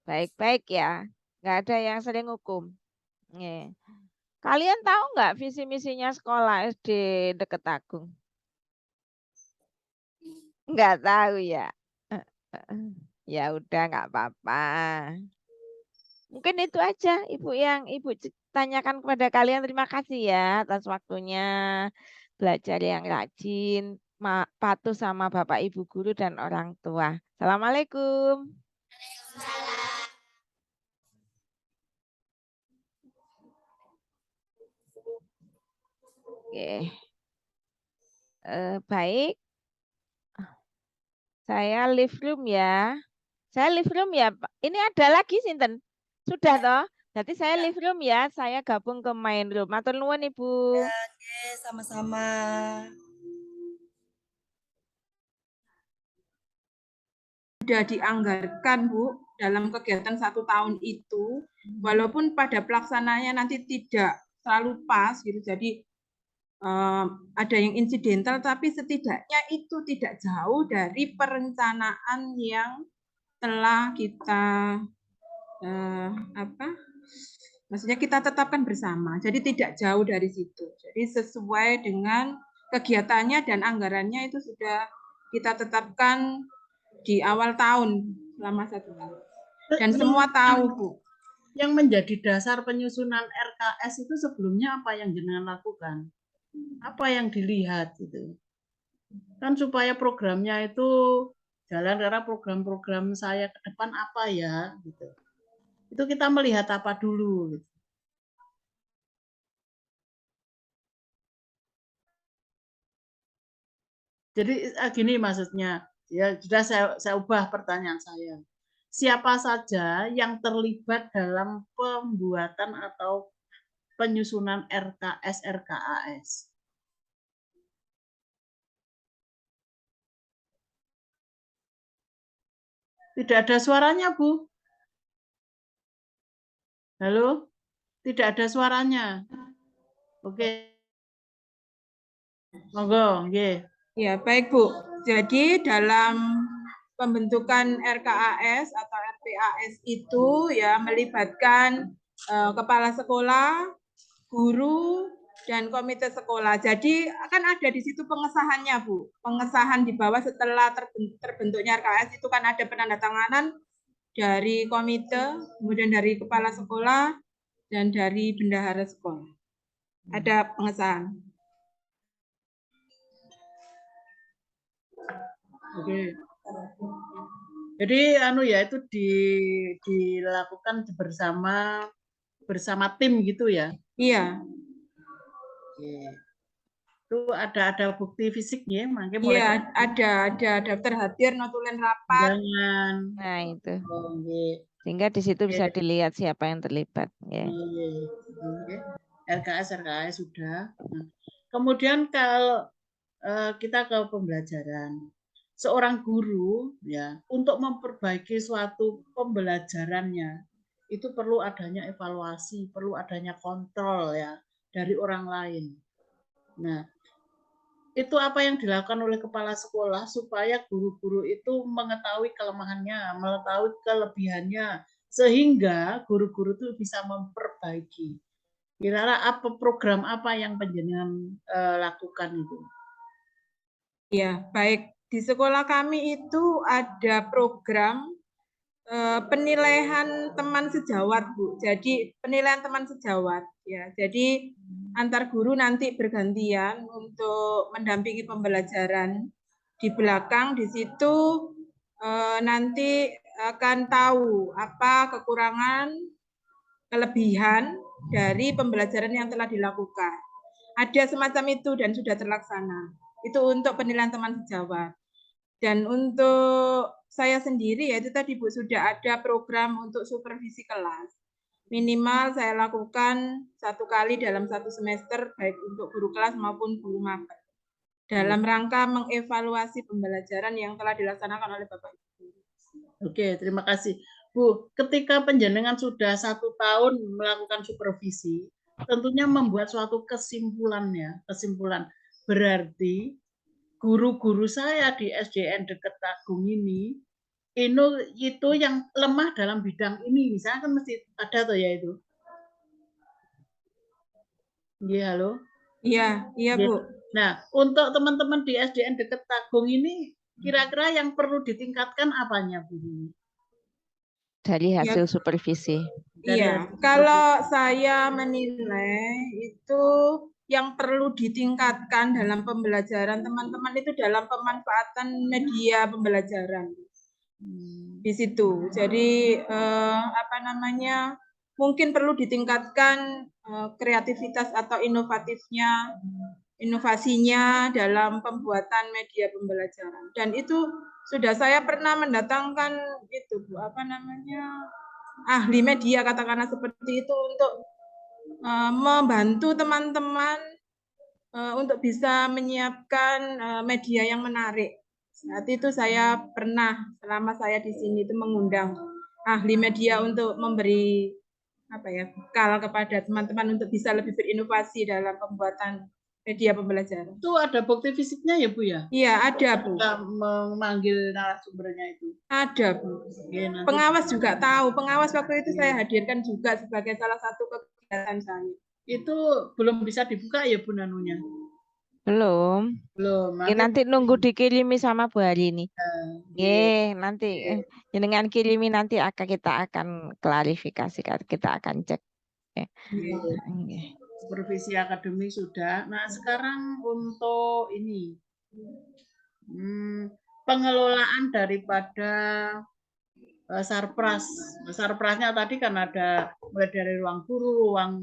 Baik-baik ya. Nggak ada yang sering hukum. Kalian tahu nggak visi misinya sekolah SD Deket Agung? Nggak tahu ya. Ya udah nggak apa-apa. Mungkin itu aja Ibu yang Ibu tanyakan kepada kalian. Terima kasih ya atas waktunya. Belajar yang rajin, patuh sama Bapak Ibu guru dan orang tua. Assalamualaikum. Oke. Baik. Saya live room ya. Saya live room ya, Pak. Ini ada lagi Sinten. Sudah toh? Berarti saya live room ya. Saya gabung ke main room. Matur nuwun Ibu. Oke, sama-sama. Sudah dianggarkan Bu dalam kegiatan 1 tahun itu, walaupun pada pelaksanaannya nanti tidak selalu pas gitu, jadi ada yang insidental, tapi setidaknya itu tidak jauh dari perencanaan yang telah kita maksudnya kita tetapkan bersama. Jadi tidak jauh dari situ. Jadi sesuai dengan kegiatannya dan anggarannya itu sudah kita tetapkan di awal tahun selama 1 tahun. Dan semua tahu Bu. Yang menjadi dasar penyusunan RKS itu sebelumnya apa yang jenengan lakukan? Apa yang dilihat itu? Kan supaya programnya itu jalan, karena program-program saya ke depan apa ya gitu. Itu kita melihat apa dulu gitu. Jadi gini maksudnya, ya sudah saya ubah pertanyaan saya. Siapa saja yang terlibat dalam pembuatan atau penyusunan RKS RKAS? Tidak ada suaranya, Bu. Halo? Tidak ada suaranya. Oke. Monggo, nggih. Ya, baik Bu. Jadi dalam pembentukan RKAS atau RPAS itu ya melibatkan kepala sekolah, guru, dan komite sekolah. Jadi akan ada di situ pengesahannya, Bu. Pengesahan di bawah setelah terbentuknya RKAS itu kan ada penandatanganan dari komite, kemudian dari kepala sekolah, dan dari bendahara sekolah. Ada pengesahan. Oke. Jadi ya itu dilakukan bersama tim gitu ya? Iya. Oke. Itu ada bukti fisiknya, makanya iya ada daftar hadir, notulen rapat. Jangan. Nah itu. Oke. Sehingga di situ bisa dilihat siapa yang terlibat. Ya. Oke. RKS sudah. Nah, kemudian kalau kita ke pembelajaran, seorang guru ya untuk memperbaiki suatu pembelajarannya itu perlu adanya evaluasi, perlu adanya kontrol ya dari orang lain. Nah, itu apa yang dilakukan oleh kepala sekolah supaya guru-guru itu mengetahui kelemahannya, mengetahui kelebihannya, sehingga guru-guru itu bisa memperbaiki. Kira-kira apa program apa yang panjenengan lakukan itu? Ya, baik. Di sekolah kami itu ada program penilaian teman sejawat, Bu. Jadi penilaian teman sejawat ya. Jadi antar guru nanti bergantian untuk mendampingi pembelajaran. Di belakang di situ nanti akan tahu apa kekurangan, kelebihan dari pembelajaran yang telah dilakukan. Ada semacam itu dan sudah terlaksana. Itu untuk penilaian teman sejawat. Dan untuk saya sendiri, yaitu tadi Bu, sudah ada program untuk supervisi kelas. Minimal saya lakukan 1 kali dalam 1 semester, baik untuk guru kelas maupun guru maba. Dalam rangka mengevaluasi pembelajaran yang telah dilaksanakan oleh Bapak Ibu. Oke, terima kasih. Bu, ketika panjenengan sudah 1 tahun melakukan supervisi, tentunya membuat suatu kesimpulan. Berarti guru-guru saya di SDN Deket Agung ini itu yang lemah dalam bidang ini. Misalnya kan mesti ada tuh ya itu. Iya, halo? Iya, Bu. Nah, untuk teman-teman di SDN Deket Agung ini, kira-kira yang perlu ditingkatkan apanya, Bu? Dari hasil supervisi. Iya, kalau saya menilai itu yang perlu ditingkatkan dalam pembelajaran teman-teman itu dalam pemanfaatan media pembelajaran. Di situ. Jadi mungkin perlu ditingkatkan kreativitas atau inovasinya dalam pembuatan media pembelajaran. Dan itu sudah saya pernah mendatangkan itu ahli media, katakanlah seperti itu, untuk membantu teman-teman untuk bisa menyiapkan media yang menarik. Saat itu saya pernah selama saya di sini itu mengundang ahli media untuk memberi bekal kepada teman-teman untuk bisa lebih berinovasi dalam pembuatan media pembelajaran. Itu ada bukti fisiknya ya, Bu ya? Iya, ada, Bu. Memanggil narasumbernya itu. Ada, Bu. Oke, nanti pengawas juga tahu. Pengawas waktu itu saya hadirkan juga sebagai salah satu kegiatan saya. Itu belum bisa dibuka ya, Bu, nanunya? Belum. Ya, nanti nunggu dikirimi sama Bu Harini. Nanti dengan kirimi nanti kita akan klarifikasi, kita akan cek. Supervisi akademik sudah. Nah, sekarang untuk ini pengelolaan daripada sarpras. Sarprasnya tadi kan ada mulai dari ruang guru, ruang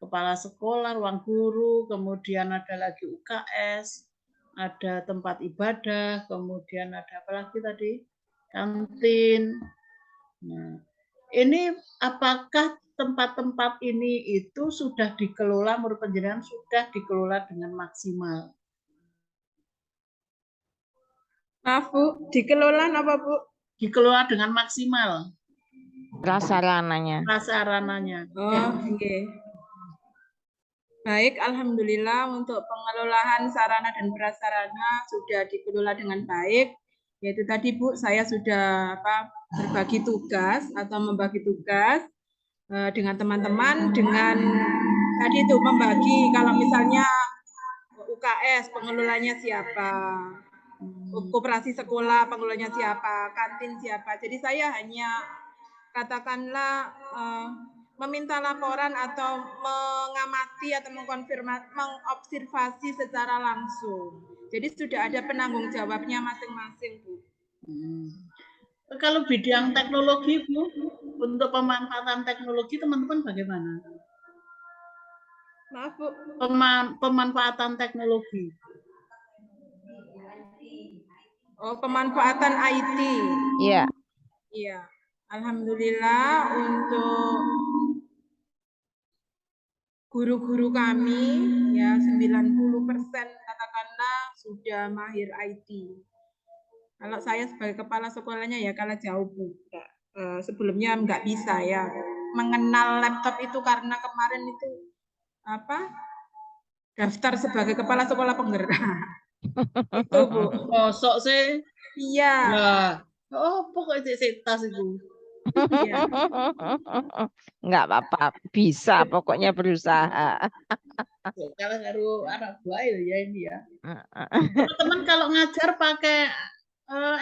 kepala sekolah, ruang guru, kemudian ada lagi UKS, ada tempat ibadah, kemudian ada apa lagi tadi? Kantin. Nah, ini apakah tempat-tempat ini itu sudah dikelola, menurut panjenengan sudah dikelola dengan maksimal? Maaf, Bu, dikelola apa, Bu? Dikelola dengan maksimal. Prasarananya. Oh, oke. Baik, alhamdulillah untuk pengelolaan sarana dan prasarana sudah dikelola dengan baik. Yaitu tadi, Bu, saya sudah berbagi tugas atau membagi tugas dengan teman-teman dengan tadi itu membagi kalau misalnya UKS pengelolanya siapa, koperasi sekolah pengelolanya siapa, kantin siapa. Jadi saya hanya katakanlah meminta laporan atau mengamati atau mengobservasi secara langsung. Jadi sudah ada penanggung jawabnya masing-masing, Bu. Kalau bidang teknologi, Bu, untuk pemanfaatan teknologi teman-teman bagaimana? Maaf, Bu. Pemanfaatan teknologi. Oh, pemanfaatan IT. Iya. Iya. Alhamdulillah untuk guru-guru kami ya 90% katakanlah sudah mahir IT. Kalau saya sebagai kepala sekolahnya ya kalah jauh, Bu. Sebelumnya nggak bisa ya mengenal laptop itu karena kemarin itu daftar sebagai kepala sekolah penggerak. Itu, Bu. Mosok sih? Iya. Nah, pokoknya tas itu. Enggak apa-apa, bisa pokoknya berusaha. Kalau ngaruh anak buah ya ini ya. Teman-teman kalau ngajar pakai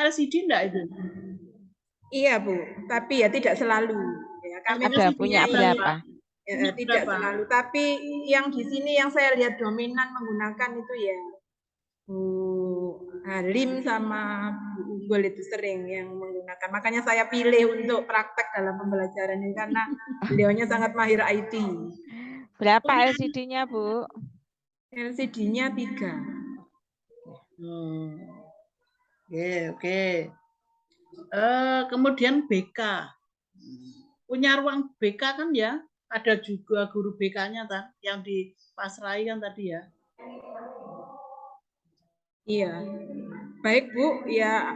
LCD enggak itu? Iya Bu, tapi ya tidak selalu. Ya, kami Ada punya berapa? Ya, tidak selalu, tapi yang di sini yang saya lihat dominan menggunakan itu ya Bu Halim sama Bu Unggul itu sering yang menggunakan. Makanya saya pilih untuk praktek dalam pembelajaran ini karena beliaunya sangat mahir IT. Berapa LCD-nya Bu? LCD-nya 3. Oke. Kemudian BK. Punya ruang BK kan ya? Ada juga guru BK-nya kan yang di Pasrai kan tadi ya? Iya. Baik Bu, ya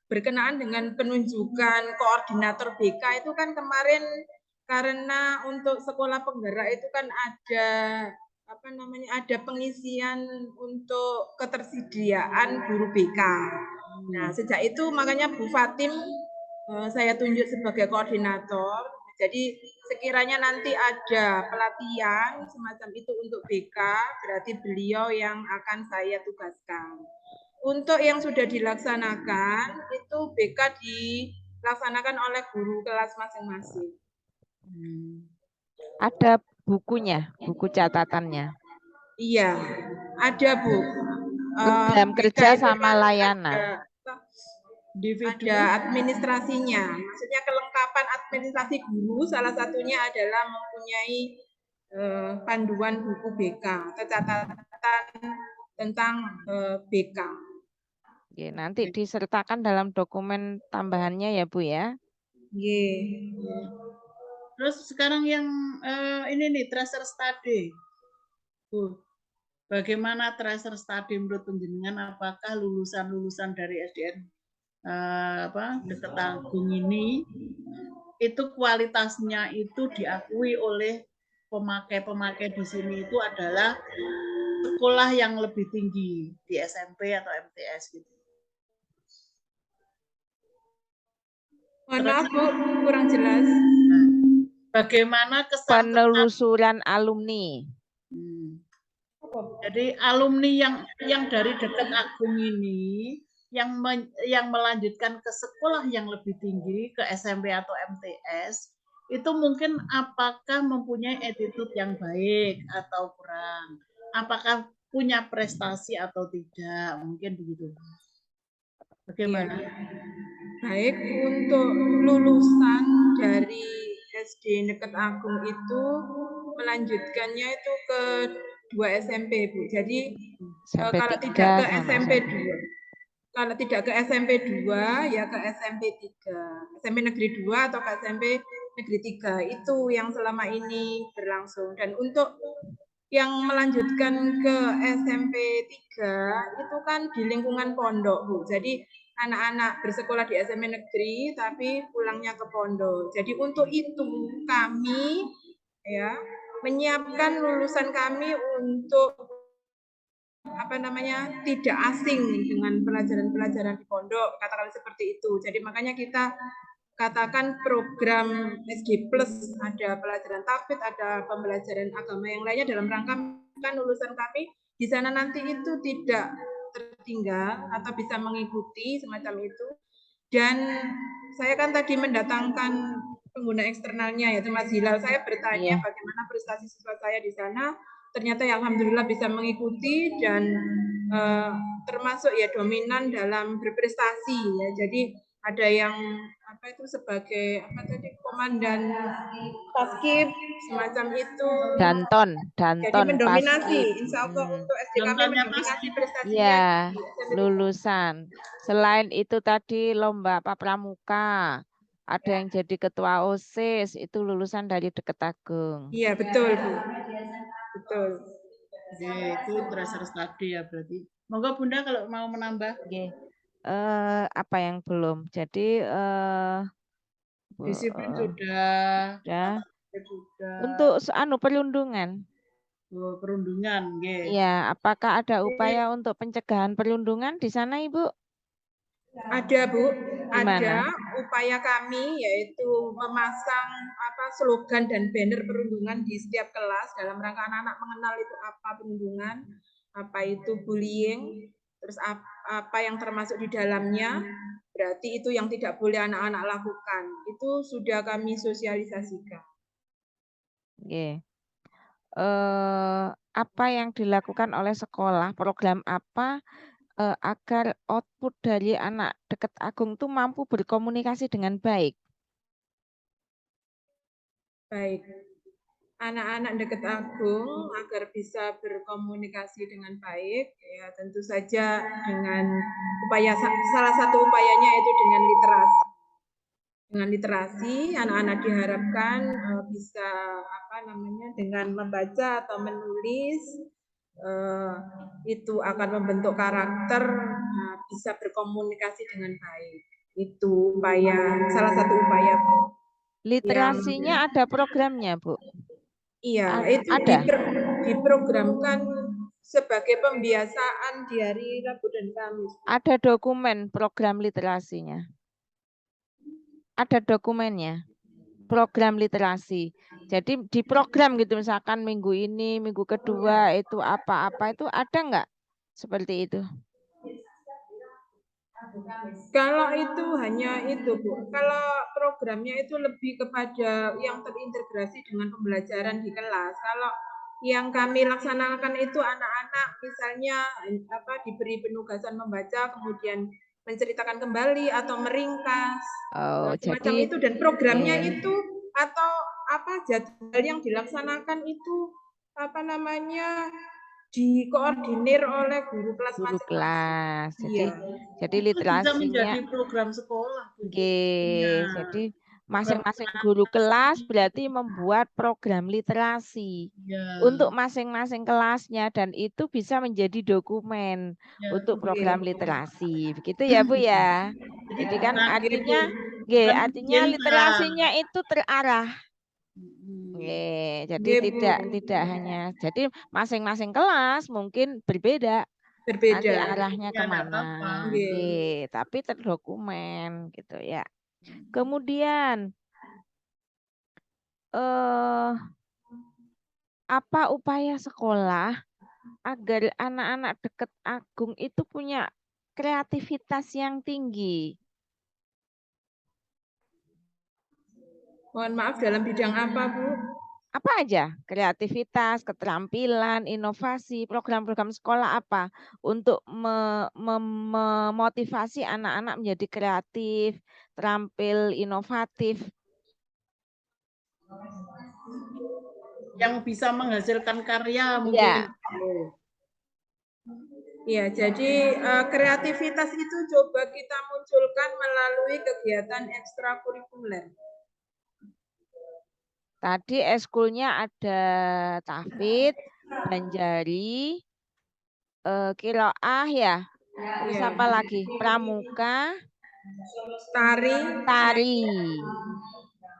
berkenaan dengan penunjukan koordinator BK itu kan kemarin karena untuk sekolah penggerak itu kan ada ada pengisian untuk ketersediaan guru BK. Nah, sejak itu makanya Bu Fatim saya tunjuk sebagai koordinator. Jadi sekiranya nanti ada pelatihan semacam itu untuk BK, berarti beliau yang akan saya tugaskan. Untuk yang sudah dilaksanakan, itu BK dilaksanakan oleh guru kelas masing-masing. Ada bukunya, buku catatannya? Iya, ada Bu. Program kerja sama layanan. Ada administrasinya, maksudnya kelengkapan administrasi guru salah satunya adalah mempunyai panduan buku BK, catatan tentang BK. Oke, nanti disertakan dalam dokumen tambahannya ya Bu ya. Terus sekarang yang ini nih tracer study. Bu, bagaimana tracer study menurut penjenengan? Apakah lulusan-lulusan dari SDN Deket Agung ini itu kualitasnya itu diakui oleh pemakai-pemakai di sini itu adalah sekolah yang lebih tinggi di SMP atau MTS gitu. Maaf Bu, kurang jelas. Bagaimana penelusuran alumni? Jadi alumni yang dari Deket Agung ini yang melanjutkan ke sekolah yang lebih tinggi, ke SMP atau MTS, itu mungkin apakah mempunyai attitude yang baik atau kurang? Apakah punya prestasi atau tidak? Mungkin begitu. Bagaimana? Baik, untuk lulusan dari SD Deket Agung itu melanjutkannya itu ke 2 SMP Bu. Jadi kalau tidak ke SMP 2. Kalau tidak ke SMP 2, ya ke SMP 3. SMP Negeri 2 atau ke SMP Negeri 3. Itu yang selama ini berlangsung. Dan untuk yang melanjutkan ke SMP 3, itu kan di lingkungan pondok, Bu. Jadi anak-anak bersekolah di SMP Negeri, tapi pulangnya ke pondok. Jadi untuk itu kami ya menyiapkan lulusan kami untuk tidak asing dengan pelajaran-pelajaran di pondok, katakan seperti itu. Jadi makanya kita katakan program SD Plus, ada pelajaran tahfidz, ada pembelajaran agama yang lainnya dalam rangka kan lulusan kami di sana nanti itu tidak tertinggal atau bisa mengikuti semacam itu. Dan saya kan tadi mendatangkan pengguna eksternalnya yaitu Mas Hilal. Saya bertanya bagaimana prestasi siswa saya di sana. Ternyata ya alhamdulillah bisa mengikuti dan termasuk ya dominan dalam berprestasi ya. Jadi ada yang sebagai komandan Paskib semacam itu. Danton Jadi mendominasi. Paskib. Insya Allah untuk SD kami mendominasi prestasinya. Ya, lulusan. Selain itu tadi lomba pramuka. Ada yang jadi ketua OSIS, itu lulusan dari Deket Agung. Iya, betul, Bu. Betul. Itu tracer study ya berarti. Monggo Bunda kalau mau menambah. Apa yang belum? Jadi disiplin sudah. Untuk perundungan. Perundungan, Iya, apakah ada upaya untuk pencegahan perundungan di sana, Ibu? Ada, Bu. Ada upaya kami yaitu memasang slogan dan banner perundungan di setiap kelas dalam rangka anak-anak mengenal itu apa perundungan, apa itu bullying, terus apa yang termasuk di dalamnya, berarti itu yang tidak boleh anak-anak lakukan. Itu sudah kami sosialisasikan. Apa yang dilakukan oleh sekolah, program apa agar output dari anak dekat Agung itu mampu berkomunikasi dengan baik? Baik, anak-anak dekat Agung agar bisa berkomunikasi dengan baik, ya tentu saja dengan salah satu upayanya itu dengan literasi. Dengan literasi, anak-anak diharapkan bisa dengan membaca atau menulis itu akan membentuk karakter, bisa berkomunikasi dengan baik. Itu salah satu upaya, Bu. Literasinya ada programnya, Bu? Iya, itu diprogramkan sebagai pembiasaan di hari Rabu dan Kamis. Ada dokumen program literasinya? Ada dokumennya? Program literasi. Jadi di program gitu, misalkan minggu ini, minggu kedua itu apa-apa itu ada nggak seperti itu? Kalau itu hanya itu, Bu. Kalau programnya itu lebih kepada yang terintegrasi dengan pembelajaran di kelas. Kalau yang kami laksanakan itu anak-anak misalnya diberi penugasan membaca, kemudian menceritakan kembali atau meringkas, semacam itu, dan programnya itu atau jadwal yang dilaksanakan itu dikoordinir oleh guru kelas masing-masing. Jadi literasinya bisa menjadi program sekolah. Jadi masing-masing guru kelas berarti membuat program literasi untuk masing-masing kelasnya, dan itu bisa menjadi dokumen untuk program literasi. Begitu ya, Bu ya. Jadi kan artinya literasinya itu terarah. Jadi tidak hanya, jadi masing-masing kelas mungkin berbeda nanti arahnya kemana, tapi terdokumen gitu ya. Kemudian apa upaya sekolah agar anak-anak dekat Agung itu punya kreativitas yang tinggi? Mohon maaf, dalam bidang apa, Bu? Apa aja, kreativitas, keterampilan, inovasi, program-program sekolah apa untuk memotivasi anak-anak menjadi kreatif, terampil, inovatif. Yang bisa menghasilkan karya mungkin. Ya, jadi kreativitas itu coba kita munculkan melalui kegiatan ekstrakurikuler. Tadi eskulnya ada tahfidz, banjari, qiraah ya. Terus apa lagi? Pramuka, tari.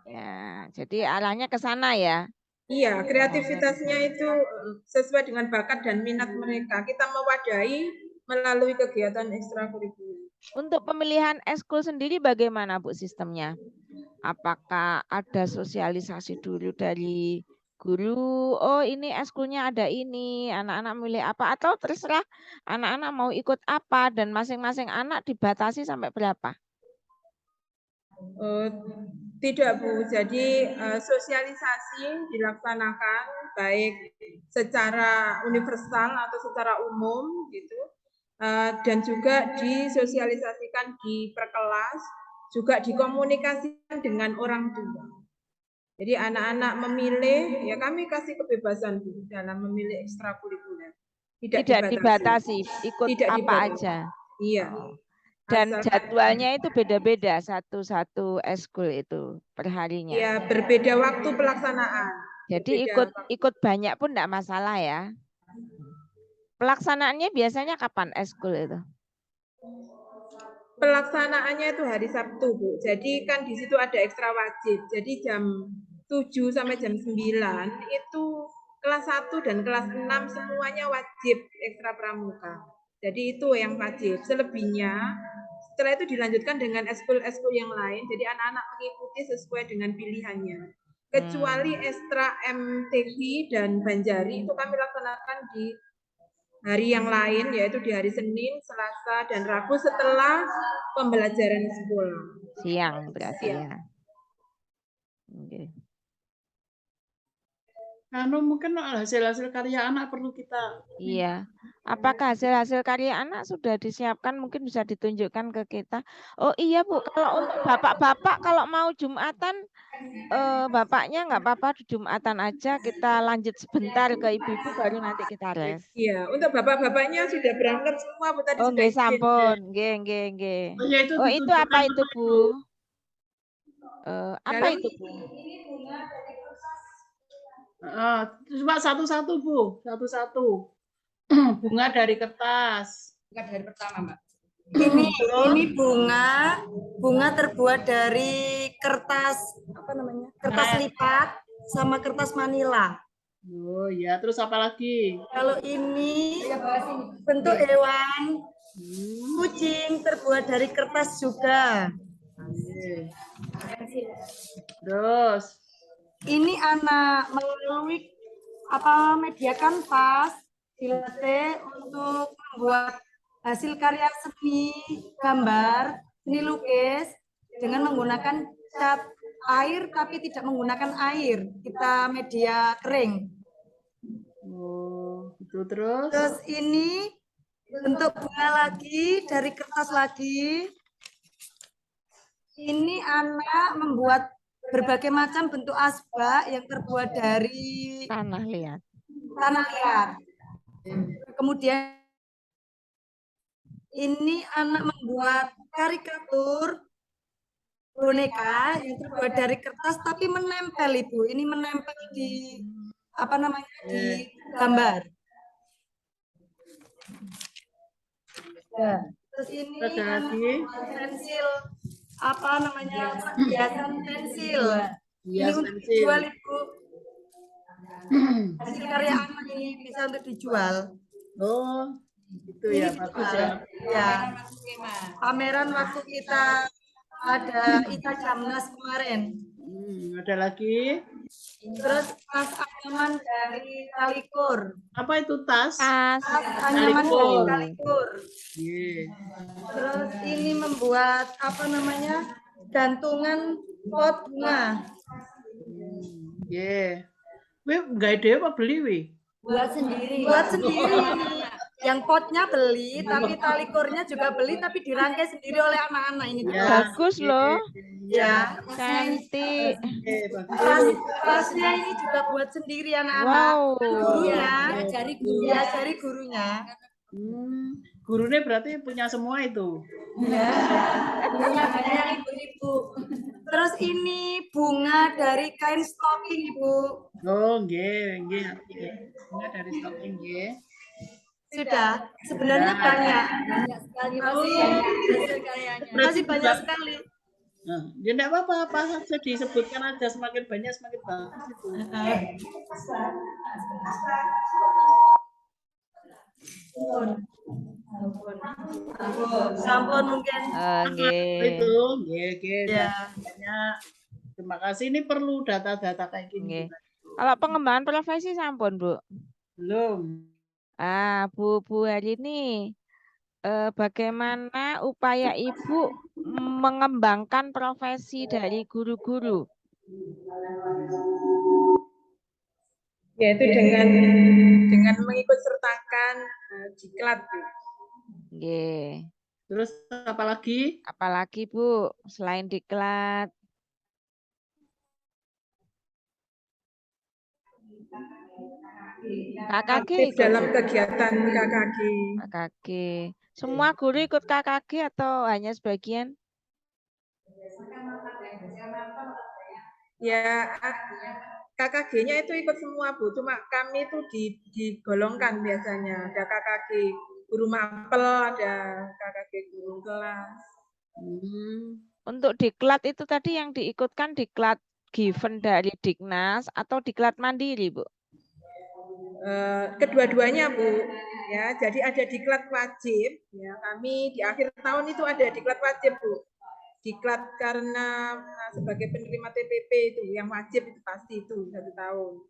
Ya, jadi arahnya ke sana ya. Iya, kreativitasnya itu sesuai dengan bakat dan minat mereka. Kita mewadahi melalui kegiatan ekstrakurikuler. Untuk pemilihan eskul sendiri bagaimana, Bu, sistemnya? Apakah ada sosialisasi dulu dari guru, oh ini eskulnya ada ini, anak-anak milih apa, atau terserah anak-anak mau ikut apa, dan masing-masing anak dibatasi sampai berapa? Tidak, Bu. Jadi sosialisasi dilaksanakan baik secara universal atau secara umum gitu, dan juga disosialisasikan di perkelas, juga dikomunikasikan dengan orang tua. Jadi anak-anak memilih, ya kami kasih kebebasan, Bu, dalam memilih ekstrakurikuler. Tidak dibatasi, ikut apa aja. Iya. Dan jadwalnya itu beda-beda satu-satu eskul itu perharinya. Ya, berbeda waktu pelaksanaan. Jadi ikut banyak pun enggak masalah ya. Pelaksanaannya biasanya kapan eskul itu? Pelaksanaannya itu hari Sabtu, Bu. Jadi kan di situ ada ekstra wajib. Jadi jam 7 sampai jam 9 itu kelas 1 dan kelas 6 semuanya wajib ekstra pramuka. Jadi itu yang wajib. Selebihnya setelah itu dilanjutkan dengan eskul-eskul yang lain. Jadi anak-anak mengikuti sesuai dengan pilihannya. Kecuali ekstra MTQ dan Banjari itu kami laksanakan di hari yang lain, yaitu di hari Senin, Selasa, dan Rabu setelah pembelajaran sekolah. Siang berarti ya. Mungkin hasil-hasil karya anak perlu kita. Iya. Apakah hasil-hasil karya anak sudah disiapkan? Mungkin bisa ditunjukkan ke kita. Oh iya Bu, kalau untuk bapak-bapak kalau mau Jumatan, bapaknya nggak apa-apa Jumatan aja. Kita lanjut sebentar ke ibu-ibu baru nanti kita res. Iya, untuk bapak-bapaknya sudah berangkat semua Bu tadi. Oh nggih sampun, nggih. Oh itu apa itu Bu? Apa itu Bu? Cuma satu-satu Bu, satu-satu. Bunga dari kertas. Bunga dari pertama, Mbak. Ini bunga terbuat dari kertas kertas lipat sama kertas manila. Oh ya, terus apa lagi? Kalau ini bentuk hewan kucing terbuat dari kertas juga. Terus ini anak melalui media kanvas dilatih untuk membuat hasil karya seni gambar, seni lukis dengan menggunakan cat air tapi tidak menggunakan air, kita media kering. Oh, itu terus. Terus ini bentuk bunga lagi dari kertas lagi. Ini anak membuat berbagai macam bentuk asbak yang terbuat dari tanah liat. Kemudian ini anak membuat karikatur boneka yang terbuat dari kertas tapi menempel Ibu. Ini menempel di di gambar. Terus ini pensil hiasan pensil. Ini untuk dijual Ibu. Hasil karya anak ini bisa untuk dijual. Oh, itu ya bagus ya. Ya. Pameran waktu kita ada Ita Jamnas kemarin. Ada lagi. Terus tas anyaman dari Talikur. Apa itu tas? Tas anyaman dari Talikur. Yeah. Terus ini membuat gantungan pot bunga. Yeah. Wih, nggak ide apa beli wih? Buat sendiri ini. Yang potnya beli, tapi talikurnya juga beli, tapi dirangkai sendiri oleh anak-anak ini. Ya. Bagus loh. Ya, cantik. Tasnya ini juga buat sendiri anak-anak. Wow. Gurunya, diajari gurunya. Gurunya berarti punya semua itu. Ya, punya banyak ibu-ibu. Terus ini bunga dari kain stocking Ibu. Oh, nggih. Bunga dari stocking nggih. Sudah, sebenarnya banyak sekali. Masih banyak sekali. Nah, ya enggak apa-apa, apa saja disebutkan aja, semakin banyak semakin bagus itu. Sampun mungkin. Itu, ya. Terima kasih, ini perlu data-data kayak gini. Kalau pengembangan profesi sampun, Bu? Belum. Bu hari ini bagaimana upaya Ibu mengembangkan profesi dari guru-guru? Yaitu dengan mengikut sertakan diklat. Nggih. Terus apa lagi? Apalagi Bu selain diklat? KKG dalam kegiatan KKG. Semua guru ikut KKG atau hanya sebagian? Ya, KKG-nya itu ikut semua Bu. Cuma kami itu digolongkan biasanya. Ada KKG guru mapel, ada KKG guru kelas. Untuk diklat itu tadi yang diikutkan diklat given dari Diknas atau diklat mandiri, Bu? kedua-duanya Bu, ya. Jadi ada diklat wajib, ya. Kami di akhir tahun itu ada diklat wajib Bu. Diklat karena sebagai penerima TPP itu yang wajib itu pasti itu 1 tahun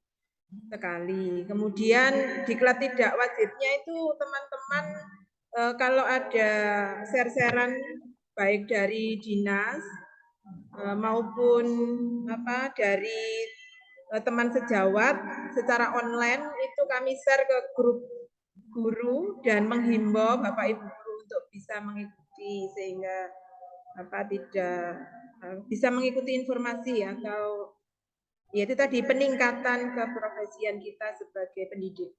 sekali. Kemudian diklat tidak wajibnya itu teman-teman kalau ada share-sharean baik dari dinas maupun dari teman sejawat secara online itu kami share ke grup guru dan menghimbau Bapak Ibu guru untuk bisa mengikuti sehingga tidak bisa mengikuti informasi atau yaitu tadi peningkatan keprofesian kita sebagai pendidik.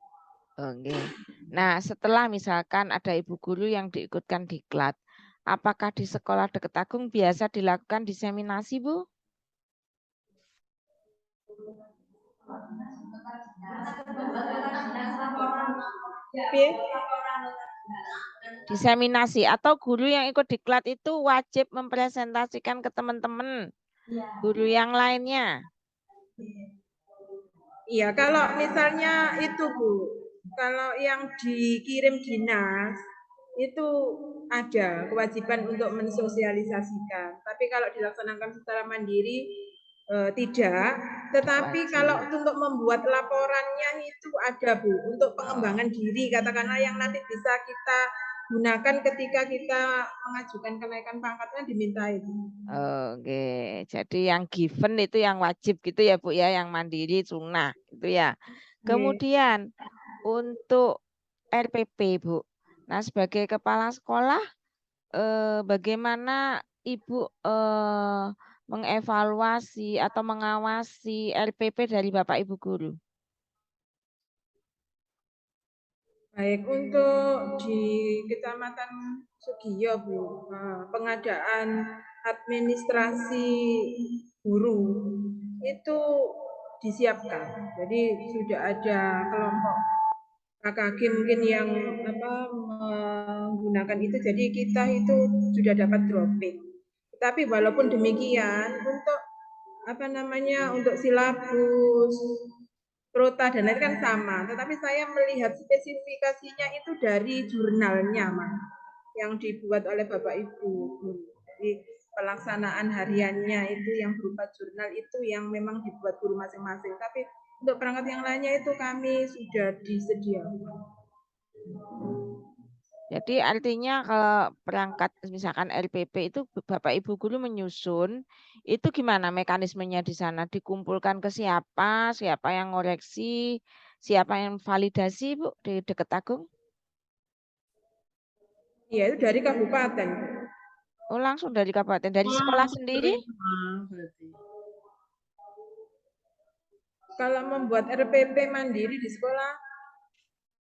Oke. Nah, setelah misalkan ada ibu guru yang diikutkan diklat, apakah di sekolah Deket Agung biasa dilakukan diseminasi, Bu? Diseminasi atau guru yang ikut diklat itu wajib mempresentasikan ke teman-teman guru yang lainnya. Iya, kalau misalnya itu Bu, kalau yang dikirim dinas itu ada kewajiban untuk mensosialisasikan. Tapi kalau dilaksanakan secara mandiri tidak. Tetapi kalau untuk membuat laporannya itu ada Bu, untuk pengembangan diri katakanlah yang nanti bisa kita gunakan ketika kita mengajukan kenaikan pangkatnya diminta itu. Oke, jadi yang given itu yang wajib gitu ya Bu ya, yang mandiri sunnah gitu ya. Kemudian untuk RPP Bu, nah sebagai kepala sekolah bagaimana Ibu mengevaluasi atau mengawasi RPP dari Bapak Ibu guru? Baik, untuk di Kecamatan Sugiyo Bu, pengadaan administrasi guru itu disiapkan. Jadi sudah ada kelompok KKG mungkin yang menggunakan itu. Jadi kita itu sudah dapat dropping. Tapi walaupun demikian untuk untuk silabus, prota dan lain kan sama, tetapi saya melihat spesifikasinya itu dari jurnalnya, Mas, yang dibuat oleh Bapak Ibu. Jadi pelaksanaan hariannya itu yang berupa jurnal itu yang memang dibuat guru masing-masing. Tapi untuk perangkat yang lainnya itu kami sudah disediakan. Jadi artinya kalau perangkat misalkan LPP itu Bapak Ibu guru menyusun, itu gimana mekanismenya di sana? Dikumpulkan ke siapa? Siapa yang ngoreksi? Siapa yang validasi Bu di Deket Agung? Iya, itu dari kabupaten. Oh, langsung dari kabupaten, dari sekolah sendiri? Kalau membuat RPP mandiri di sekolah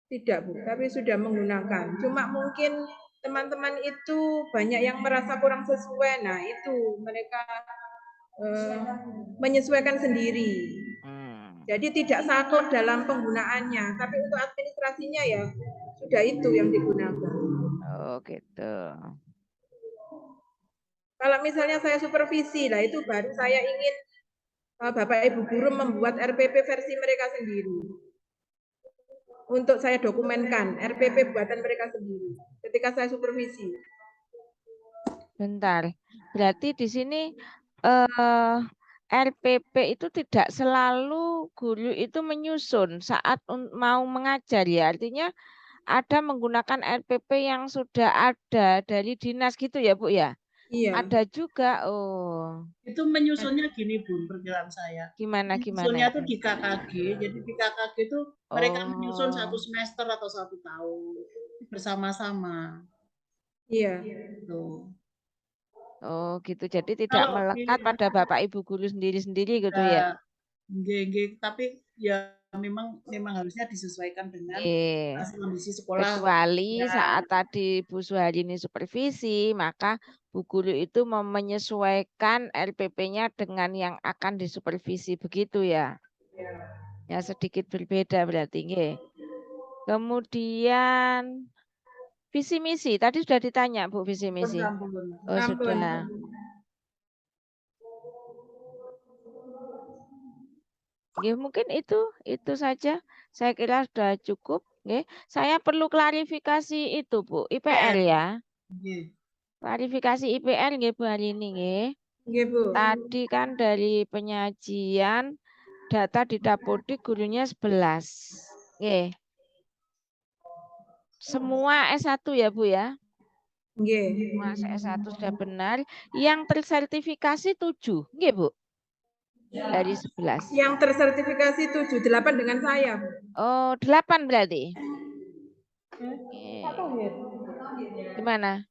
tidak Bu, tapi sudah menggunakan. Cuma mungkin teman-teman itu banyak yang merasa kurang sesuai. Nah, itu mereka menyesuaikan sendiri. Jadi tidak saklek dalam penggunaannya, tapi untuk administrasinya ya sudah itu yang digunakan. Oh, gitu. Kalau misalnya saya supervisi, lah itu baru saya ingin Bapak Ibu guru membuat RPP versi mereka sendiri. Untuk saya dokumenkan RPP buatan mereka sendiri ketika saya supervisi. Bentar, berarti di sini RPP itu tidak selalu guru itu menyusun saat mau mengajar ya, artinya ada menggunakan RPP yang sudah ada dari dinas gitu ya Bu ya? Iya. Ada juga, oh. Itu menyusunnya gini Bun, perkiraan saya. Gimana? Menyusunnya itu di KKG, jadi di KKG itu mereka menyusun 1 semester atau 1 tahun bersama-sama. Iya. Tuh. Oh gitu, jadi tidak melekat pada Bapak Ibu guru sendiri-sendiri gitu ya? Tapi ya memang harusnya disesuaikan dengan kondisi sekolah. Kecuali saat tadi Bu Suharini supervisi, maka Bu guru itu menyesuaikan RPP-nya dengan yang akan disupervisi, begitu ya? Ya sedikit berbeda berarti. Kemudian visi misi, tadi sudah ditanya Bu visi misi. Oh sudah. Nggih, mungkin itu saja. Saya kira sudah cukup. Nggih. Saya perlu klarifikasi itu, Bu, IPR ya. Klarifikasi IPR nggih Bu Harini nggih. Nggih, Bu. Tadi kan dari penyajian data di Dapodik gurunya 11. Nggih. Semua S1 ya, Bu ya? Nggih. Semua S1 sudah benar. Yang tersertifikasi 7. Nggih, Bu? Dari 11. Yang tersertifikasi 7, 8 dengan saya. Oh, 8 berarti? Gimana?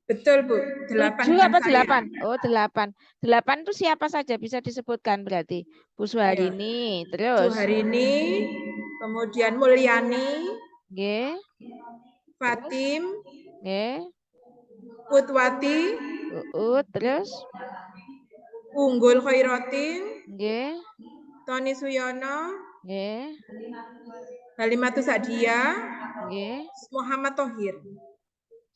Betul, Bu. 8 7 dengan apa saya. 8? Oh, 8. 8 itu siapa saja bisa disebutkan berarti? Bu Suharini, terus? Suharini, kemudian Mulyani, Nggih. Fatim, Nggih. Putwati, terus? Unggul Khairotin, Nggih. Tony Suyono, Nggih. Halimatus Sadia, Nggih. Muhammad Thohir.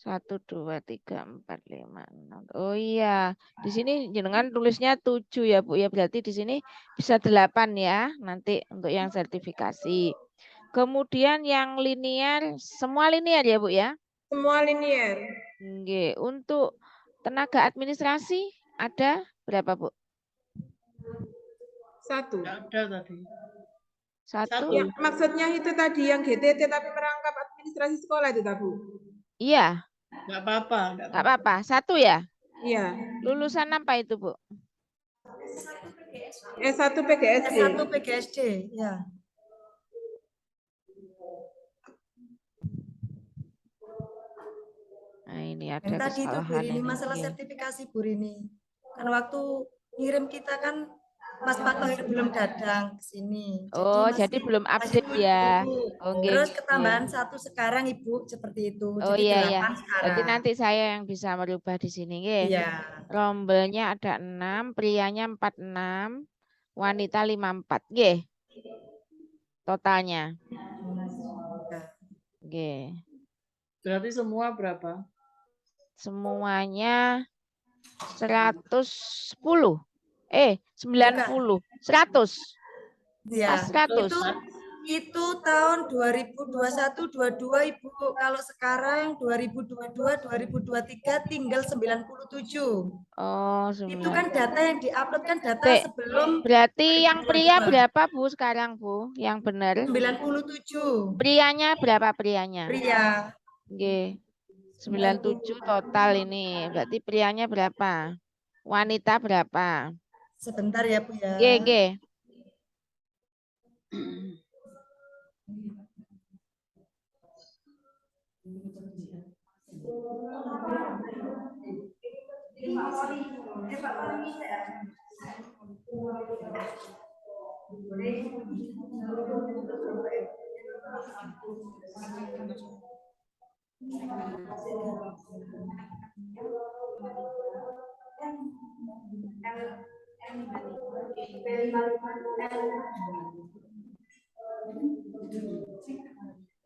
1, 2, 3, 4, 5, 6. Oh iya, di sini jenengan tulisnya 7 ya Bu ya, berarti di sini bisa 8 ya nanti untuk yang sertifikasi. Kemudian yang linear, semua linear ya Bu ya? Semua linear. Nggih, untuk tenaga administrasi ada berapa Bu? 1. Ada tadi. 1. Ya, maksudnya itu tadi yang GTT tapi merangkap administrasi sekolah itu, Bu? Iya. Enggak apa-apa. Enggak apa-apa. 1 ya? Iya. Lulusan apa itu, Bu? S1 PGSD. S1 PGSD, ya. Nah, ini ada yang tadi itu Bu kesalahan Rini, ini. masalah Iya. sertifikasi Bu Rini. Kan waktu ngirim kita kan Mas Pak Thohir belum datang ke sini. Jadi belum update ya. Oh, Terus iya. ketambahan 1 sekarang Ibu seperti itu. Oh Jadi iya, 8 sekarang. Berarti nanti saya yang bisa merubah di sini, nggih. Iya. Rombelnya ada 6, prianya 46, wanita 54, nggih. Totalnya. Nggih. Berarti semua berapa? Semuanya 110. 90. 100. Ya, 100. Itu tahun 2021-22 Ibu. Kalau sekarang 2022-2023 tinggal 97. Oh, itu kan data yang diupload kan data sebelum. Berarti yang pria berapa Bu sekarang Bu? Yang benar? 97. Prianya berapa prianya? Pria. Nggih. 97 total ini. Berarti prianya berapa? Wanita berapa? Sebentar ya Bu ya. Nggih, nggih.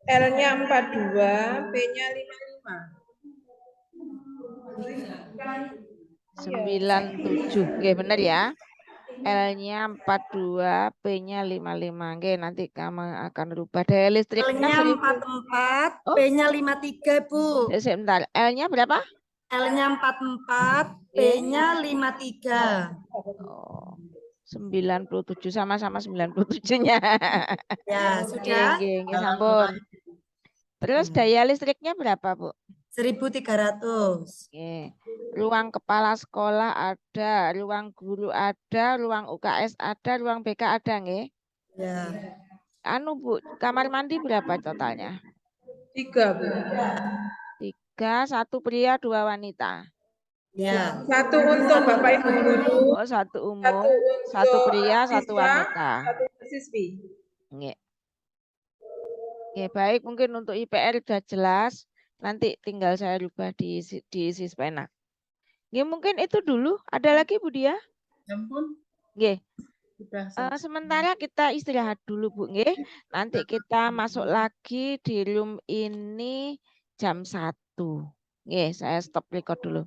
L-nya 42, P-nya 55. 97. Nggih, benar ya. L-nya 42, P-nya 55. Nggih, nanti kamu akan rubah daya listriknya. L-nya 44, P-nya 53, Bu. Sebentar. L-nya berapa? L-nya 44, P-nya 53. Oh. 97 sama-sama 97-nya. Ya, sudah. Nggih, sambung. Terus daya listriknya berapa, Bu? 1.300. Oke. Ruang kepala sekolah ada, ruang guru ada, ruang UKS ada, ruang BK ada, nggih? Ya. Anu, Bu, kamar mandi berapa totalnya? 3, Bu. 3, 1 pria, 2 wanita. Ya. 1 untuk Bapak Ibu guru. Oh, 1 umum, 1 pria, 1 wanita. 1 siswi. Nggih. Oke, baik, mungkin untuk IPR sudah jelas. Nanti tinggal saya rubah di Sispenak. Nggih, mungkin itu dulu. Ada lagi Bu Dia? Ya ampun. Nggih. Sementara kita istirahat dulu Bu, nggih. Nanti kita masuk lagi di room ini jam 1. Nggih, saya stop record dulu.